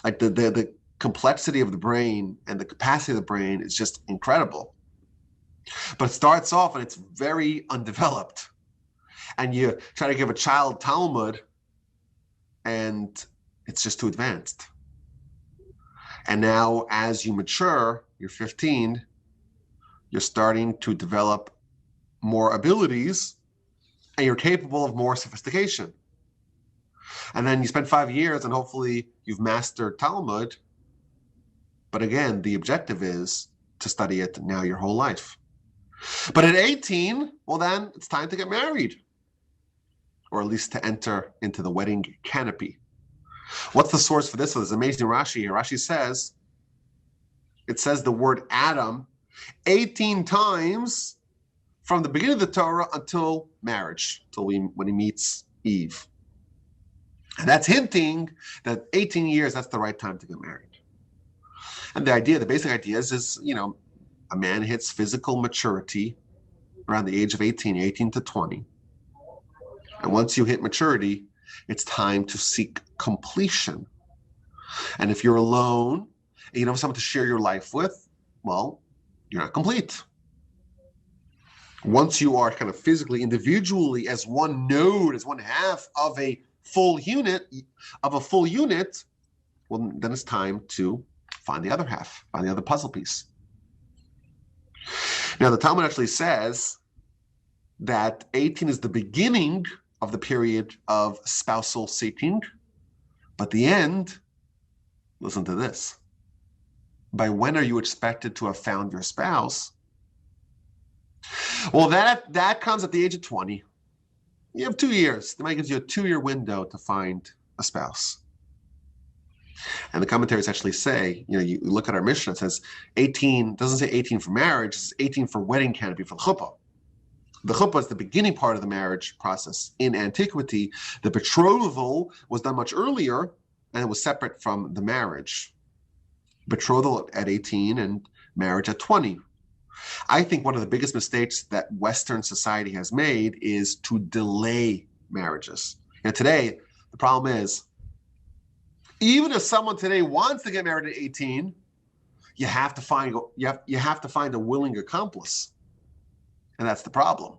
Like the complexity of the brain and the capacity of the brain is just incredible. But it starts off and it's very undeveloped. And you try to give a child talmud and it's just too advanced. And now as you mature, you're 15, you're starting to develop more abilities and you're capable of more sophistication. And then you spend 5 years and hopefully you've mastered Talmud. But again, the objective is to study it now your whole life. But at 18, well, then it's time to get married, or at least to enter into the wedding canopy. What's the source for this? So there's amazing Rashi here. Rashi says, it says the word Adam 18 times from the beginning of the Torah until marriage, when he meets Eve. And that's hinting that 18 years, that's the right time to get married. And the basic idea is, a man hits physical maturity around the age of 18 to 20. And once you hit maturity, it's time to seek completion. And if you're alone and you don't have someone to share your life with, well, you're not complete. Once you are kind of physically, individually, as one node, as one half of a full unit, well, then it's time to find the other half, find the other puzzle piece. Now, the Talmud actually says that 18 is the beginning of the period of spousal seeking, but the end, listen to this, by when are you expected to have found your spouse? Well, that comes at the age of 20. You have 2 years. The might gives you a 2-year window to find a spouse. And the commentaries actually say, you look at our Mishnah, it says 18, doesn't say 18 for marriage, it's 18 for wedding canopy, for the chuppah. The chuppah is the beginning part of the marriage process. In antiquity, the betrothal was done much earlier, and it was separate from the marriage. Betrothal at 18 and marriage at 20. I think one of the biggest mistakes that Western society has made is to delay marriages. Today, the problem is, even if someone today wants to get married at 18, you have to find a willing accomplice. And that's the problem.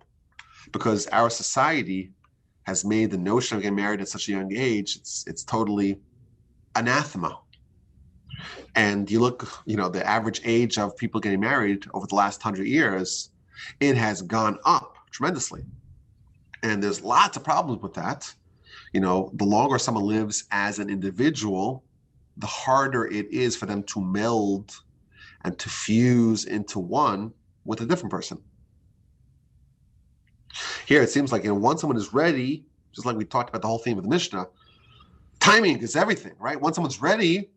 Because our society has made the notion of getting married at such a young age, it's totally anathema. And you look, the average age of people getting married over the last 100 years, it has gone up tremendously. And there's lots of problems with that. The longer someone lives as an individual, the harder it is for them to meld and to fuse into one with a different person. Here, it seems like, once someone is ready, just like we talked about the whole theme of the Mishnah, timing is everything, right? Once someone's ready,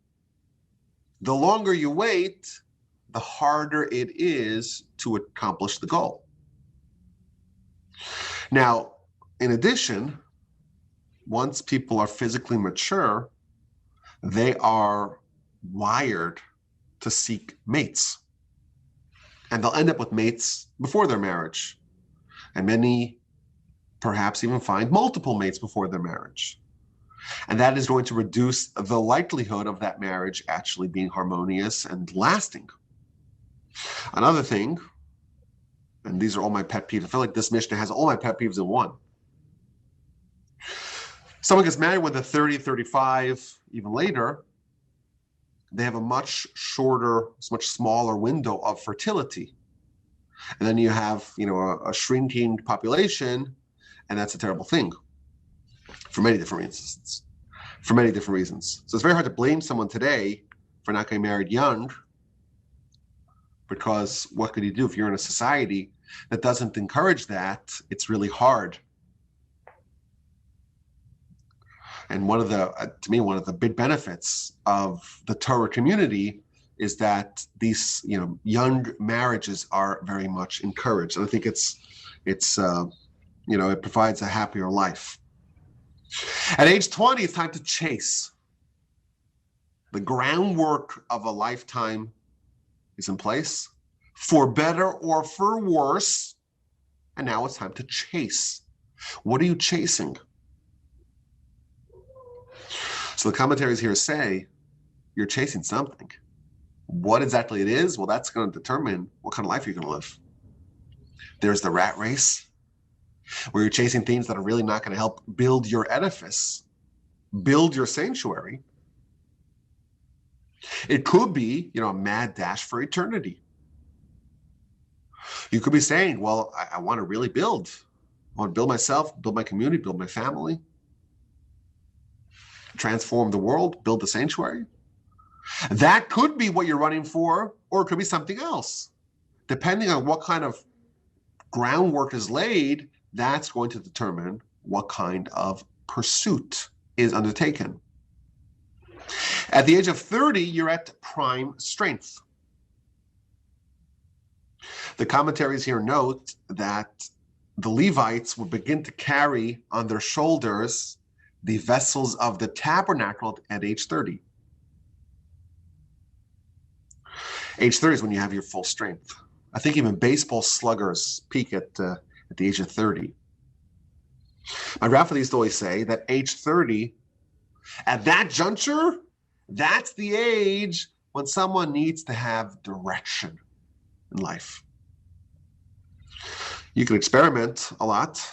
the longer you wait, the harder it is to accomplish the goal. Now, in addition, once people are physically mature, they are wired to seek mates. And they'll end up with mates before their marriage. And many perhaps even find multiple mates before their marriage. And that is going to reduce the likelihood of that marriage actually being harmonious and lasting. Another thing, and these are all my pet peeves, I feel like this Mishnah has all my pet peeves in one. Someone gets married when they're 30, 35, even later, they have a much shorter, much smaller window of fertility. And then you have, a shrinking population, and that's a terrible thing for many different reasons. So it's very hard to blame someone today for not getting married young, because what could you do if you're in a society that doesn't encourage that? It's really hard. And one of the big benefits of the Torah community is that these, young marriages are very much encouraged. And I think it provides a happier life. At age 20, it's time to chase. The groundwork of a lifetime is in place, for better or for worse. And now it's time to chase. What are you chasing? So the commentaries here say you're chasing something. What exactly it is, well, that's going to determine what kind of life you're going to live. There's the rat race, where you're chasing things that are really not going to help build your edifice, build your sanctuary. It could be, a mad dash for eternity. You could be saying, well, I want to really build. I want to build myself, build my community, build my family, transform the world, build the sanctuary. That could be what you're running for, or it could be something else. Depending on what kind of groundwork is laid, that's going to determine what kind of pursuit is undertaken. At the age of 30, you're at prime strength. The commentaries here note that the Levites would begin to carry on their shoulders the vessels of the tabernacle at age 30. Age 30 is when you have your full strength. I think even baseball sluggers peak at the age of 30. My grandfather used to always say that age 30, at that juncture, that's the age when someone needs to have direction in life. You can experiment a lot,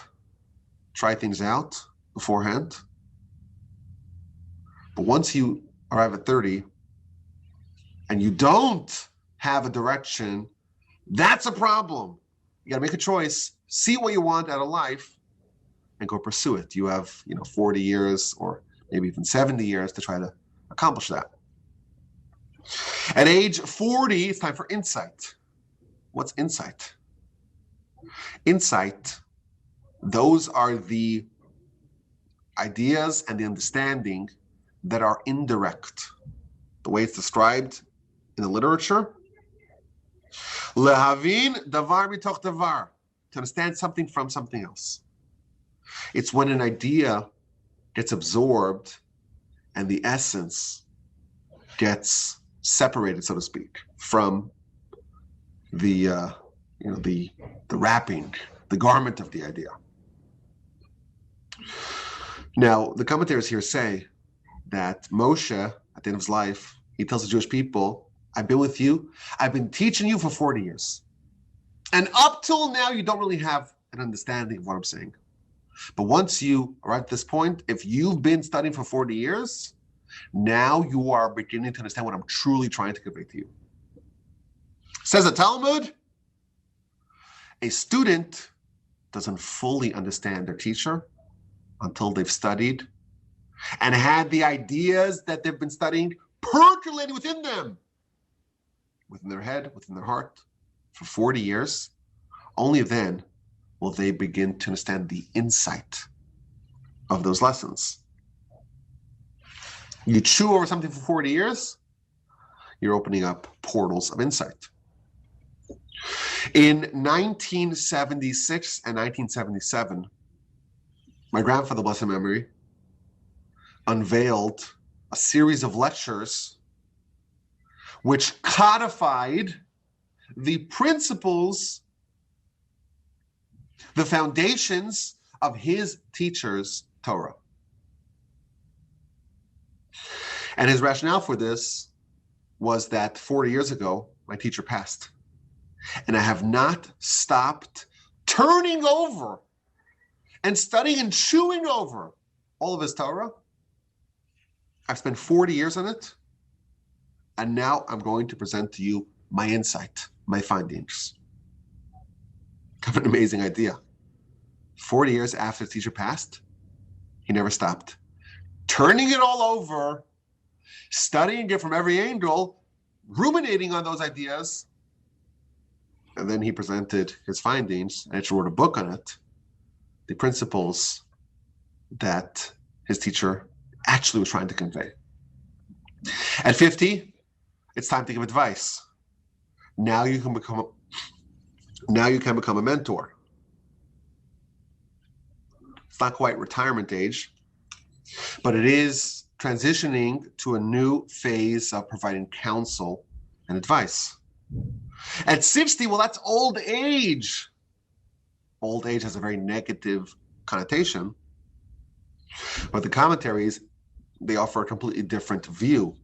try things out beforehand. But once you arrive at 30 and you don't have a direction, that's a problem. You got to make a choice, see what you want out of life, and go pursue it. You have, 40 years or maybe even 70 years to try to accomplish that. At age 40, it's time for insight. What's insight? Insight, those are the ideas and the understanding that are indirect. The way it's described in the literature, lehavin davar mitoch davar, to understand something from something else. It's when an idea gets absorbed and the essence gets separated, so to speak, from the wrapping, the garment of the idea. Now, the commentators here say that Moshe, at the end of his life, he tells the Jewish people, I've been with you, I've been teaching you for 40 years. And up till now, you don't really have an understanding of what I'm saying. But once you are at this point, if you've been studying for 40 years, now you are beginning to understand what I'm truly trying to convey to you. Says the Talmud, a student doesn't fully understand their teacher until they've studied and had the ideas that they've been studying percolating within them, within their head, within their heart, for 40 years. Only then will they begin to understand the insight of those lessons. You chew over something for 40 years, you're opening up portals of insight. In 1976 and 1977, my grandfather, bless his memory, unveiled a series of lectures which codified the principles, the foundations of his teacher's Torah. And his rationale for this was that 40 years ago, my teacher passed. And I have not stopped turning over and studying and chewing over all of his Torah. I've spent 40 years on it. And now I'm going to present to you my insight, my findings. Kind of an amazing idea. 40 years after his teacher passed, he never stopped. Turning it all over, studying it from every angle, ruminating on those ideas. And then he presented his findings and actually wrote a book on it, the principles that his teacher actually was trying to convey. At 50, it's time to give advice. Now you can become a mentor. It's not quite retirement age, but it is transitioning to a new phase of providing counsel and advice. At 60, well, that's old age. Old age has a very negative connotation. But the commentaries, they offer a completely different view.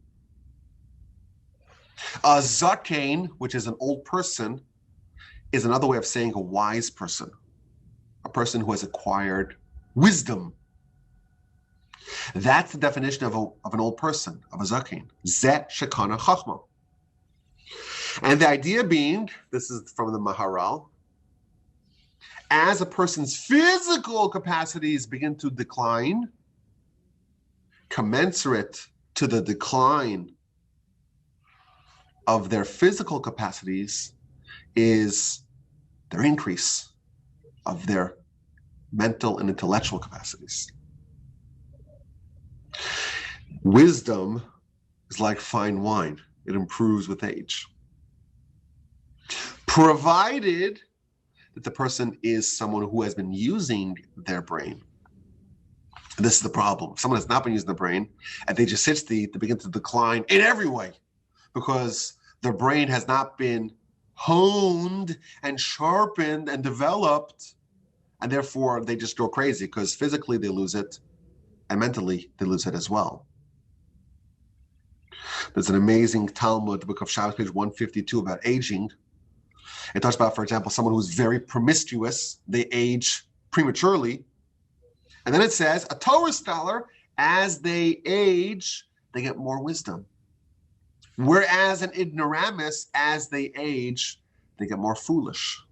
A zaken, which is an old person, is another way of saying a wise person, a person who has acquired wisdom. That's the definition of an old person, of a zaken. Zeh shekana chachma. And the idea being, this is from the Maharal, as a person's physical capacities begin to decline, commensurate to the decline of their physical capacities is their increase of their mental and intellectual capacities. Wisdom is like fine wine. It improves with age, provided that the person is someone who has been using their brain. And this is the problem. If someone has not been using the brain, at the age of 60, they begin to decline in every way because their brain has not been honed and sharpened and developed, and therefore they just go crazy because physically they lose it and mentally they lose it as well. There's an amazing Talmud, the book of Shabbos, page 152, about aging. It talks about, for example, someone who's very promiscuous, they age prematurely. And then it says, a Torah scholar, as they age, they get more wisdom. Whereas an ignoramus, as they age, they get more foolish.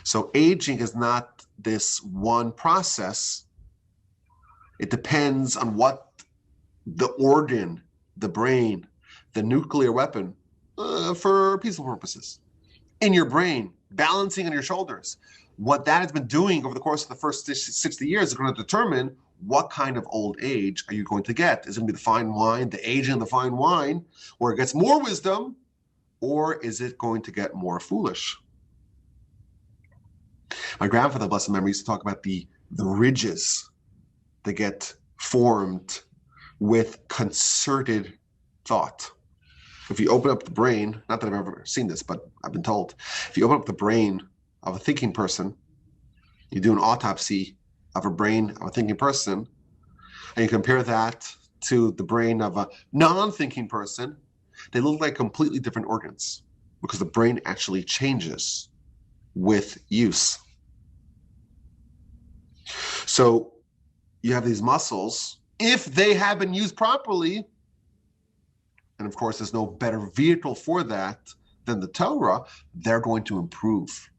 So aging is not this one process. It depends on what the organ, the brain, the nuclear weapon, for peaceful purposes, in your brain, balancing on your shoulders. What that has been doing over the course of the first 60 years is going to determine what kind of old age are you going to get. Is it going to be the fine wine, the aging of the fine wine, where it gets more wisdom, or is it going to get more foolish? My grandfather, blessed memory, used to talk about the ridges that get formed with concerted thought. If you open up the brain, not that I've ever seen this, but I've been told, if you open up the brain of a thinking person, you do an autopsy of a brain of a thinking person, and you compare that to the brain of a non-thinking person, they look like completely different organs because the brain actually changes with use. So you have these muscles, if they have been used properly, and of course there's no better vehicle for that than the Torah, they're going to improve.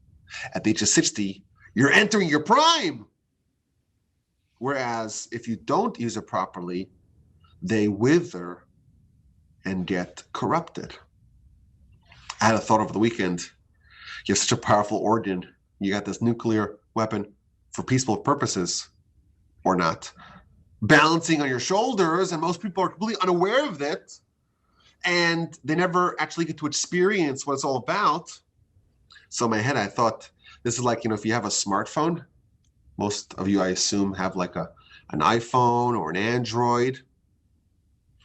At the age of 60, you're entering your prime. Whereas if you don't use it properly, they wither and get corrupted. I had a thought over the weekend. You have such a powerful organ. You got this nuclear weapon for peaceful purposes, or not, balancing on your shoulders, and most people are completely unaware of it, and they never actually get to experience what it's all about. So in my head, I thought, this is like, if you have a smartphone, most of you, I assume, have like an iPhone or an Android,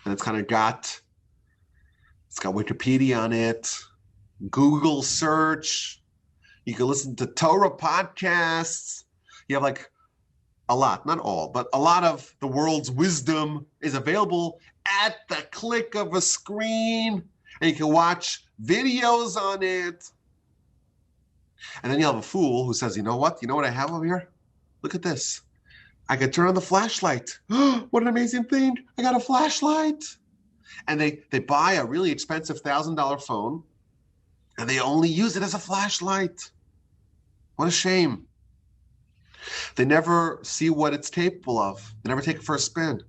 and it's got Wikipedia on it, Google search, you can listen to Torah podcasts, you have like a lot, not all, but a lot of the world's wisdom is available at the click of a screen, and you can watch videos on it. And then you have a fool who says, you know what I have over here? Look at this. I could turn on the flashlight. What an amazing thing. I got a flashlight. And they buy a really expensive $1,000 phone, and they only use it as a flashlight. What a shame. They never see what it's capable of. They never take it for a spin.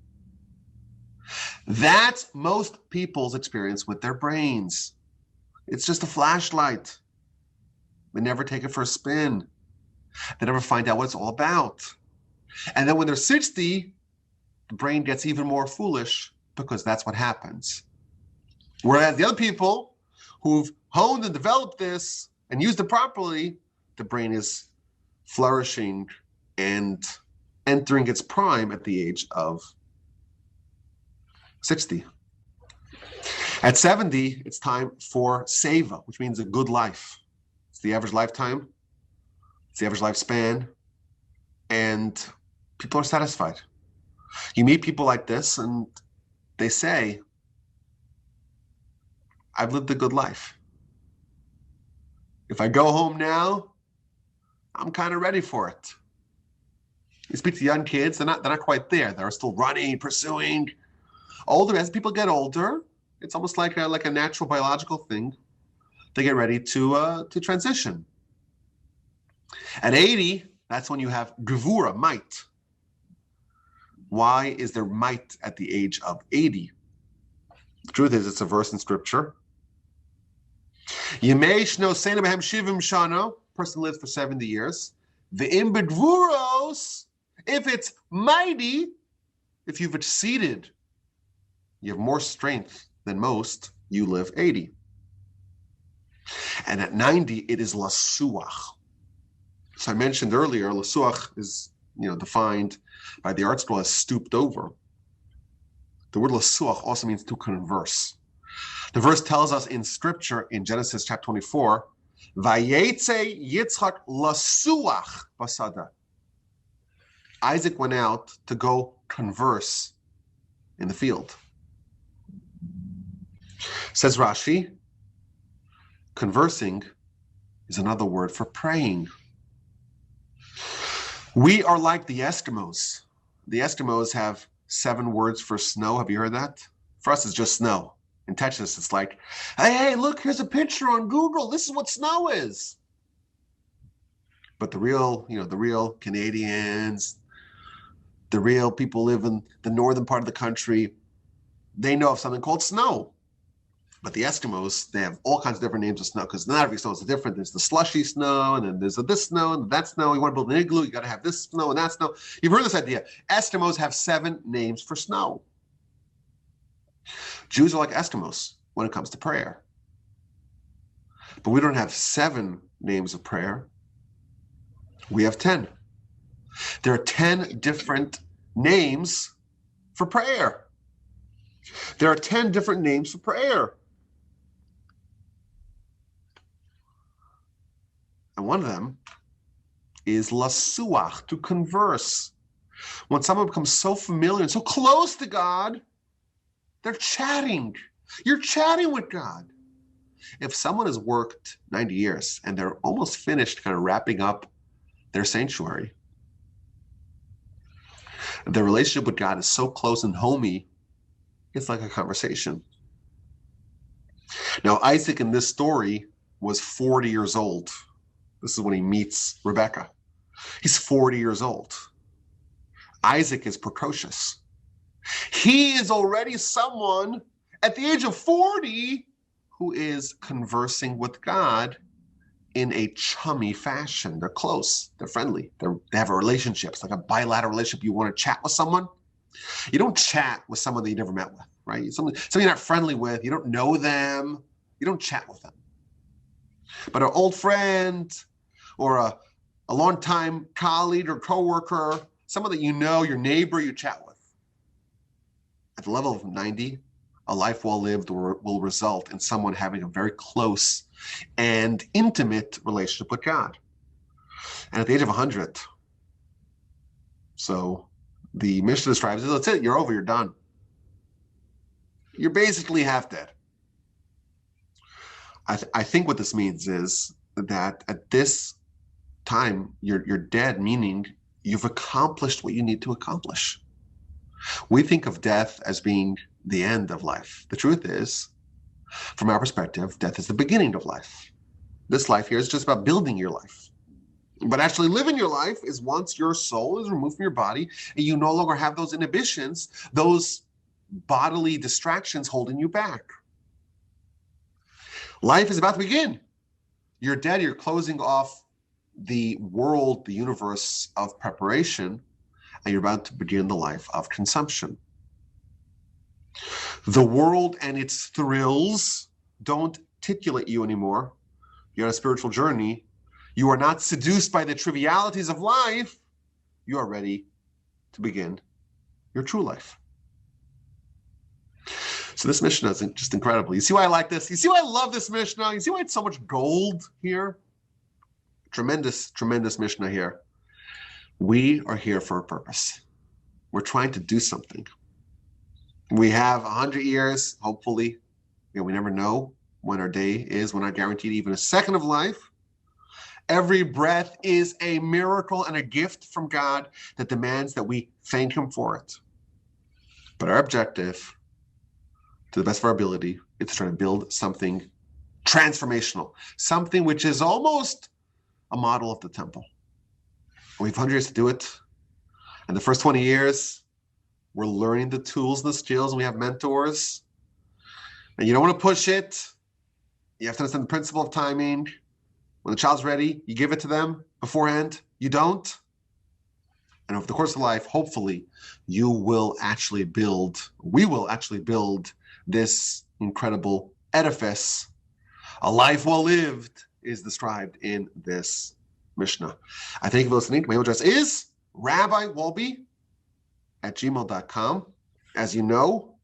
That's most people's experience with their brains. It's just a flashlight. They never take it for a spin. They never find out what it's all about. And then when they're 60, the brain gets even more foolish because that's what happens. Whereas the other people who've honed and developed this and used it properly, the brain is flourishing and entering its prime at the age of 60. At 70, it's time for seva, which means a good life. It's the average lifetime. It's the average lifespan. and people are satisfied. You meet people like this and they say, I've lived a good life. If I go home now, I'm kind of ready for it. You speak to young kids, they're not quite there. They're still running, pursuing. Older, as people get older, it's almost like a natural biological thing. They get ready to transition. At 80, that's when you have gevura, might. Why is there might at the age of 80? The truth is, it's a verse in scripture. Yemei shno seina behem shivim shana, person lives for 70 years. Ve'im bedvuros, if it's mighty, if you've exceeded, you have more strength than most, you live 80. And at 90, it is lasuach. So I mentioned earlier, lasuach is defined by the art school as stooped over. The word lasuach also means to converse. The verse tells us in scripture in Genesis chapter 24, Vayetze Yitzchak lasuach basada. Isaac went out to go converse in the field. Says Rashi, conversing is another word for praying. We are like the Eskimos. The Eskimos have 7 words for snow. Have you heard that? For us, it's just snow. In Texas, it's like, hey, look, here's a picture on Google. This is what snow is. But the real Canadians, the real people live in the northern part of the country, they know of something called snow. But the Eskimos, they have all kinds of different names of snow because not every snow is different. There's the slushy snow, and then there's this snow and that snow. You want to build an igloo, you got to have this snow and that snow. You've heard this idea. Eskimos have 7 names for snow. Jews are like Eskimos when it comes to prayer. But we don't have 7 names of prayer. We have 10. There are 10 different names for prayer. There are 10 different names for prayer. And one of them is lasuach, to converse. When someone becomes so familiar and so close to God, they're chatting. You're chatting with God. If someone has worked 90 years and they're almost finished kind of wrapping up their sanctuary, their relationship with God is so close and homey, it's like a conversation. Now, Isaac in this story was 40 years old. This is when he meets Rebekah. He's 40 years old. Isaac is precocious. He is already someone at the age of 40 who is conversing with God in a chummy fashion. They're close, they're friendly, they have a relationship. It's like a bilateral relationship. You want to chat with someone. You don't chat with someone that you never met with, right? Someone you're not friendly with, you don't know them, you don't chat with them. But an old friend or a long-time colleague or coworker, someone that you know, your neighbor, you chat with. At the level of 90, a life well lived will result in someone having a very close and intimate relationship with God. And at the age of 100, so the Mishnah describes it, that's it, you're over, you're done. You're basically half dead. I think what this means is that at this time, you're dead, meaning you've accomplished what you need to accomplish. We think of death as being the end of life. The truth is, from our perspective, death is the beginning of life. This life here is just about building your life. But actually living your life is once your soul is removed from your body and you no longer have those inhibitions, those bodily distractions holding you back. Life is about to begin. You're dead, you're closing off the world, the universe of preparation, and you're about to begin the life of consumption. The world and its thrills don't titillate you anymore. You're on a spiritual journey. You are not seduced by the trivialities of life. You are ready to begin your true life. So this Mishnah is just incredible. You see why I like this? You see why I love this Mishnah? You see why it's so much gold here? Tremendous, tremendous Mishnah here. We are here for a purpose. We're trying to do something. We have 100 years, hopefully. We never know when our day is. We're not guaranteed even a second of life. Every breath is a miracle and a gift from God that demands that we thank him for it. But our objective, to the best of our ability, is to try to build something transformational, something which is almost a model of the temple. We have 100 years to do it. And the first 20 years, we're learning the tools and the skills, and we have mentors. And you don't want to push it. You have to understand the principle of timing. When the child's ready, you give it to them beforehand. You don't. And over the course of life, hopefully, we will actually build this incredible edifice. A life well lived is described in this Mishnah. I thank you for listening. My email address is rabbiwolbe@gmail.com. As you know,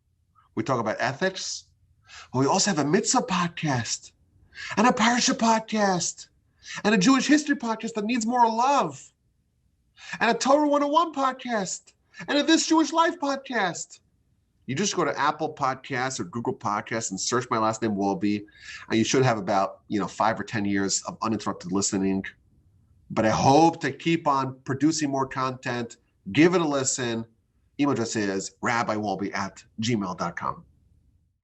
we talk about ethics. But we also have a mitzvah podcast and a parsha podcast and a Jewish history podcast that needs more love and a Torah 101 podcast and a This Jewish Life podcast. You just go to Apple Podcasts or Google Podcasts and search my last name, Wolbe, and you should have about 5 or 10 years of uninterrupted listening. But I hope to keep on producing more content. Give it a listen. Email address is rabbiwolbe@gmail.com.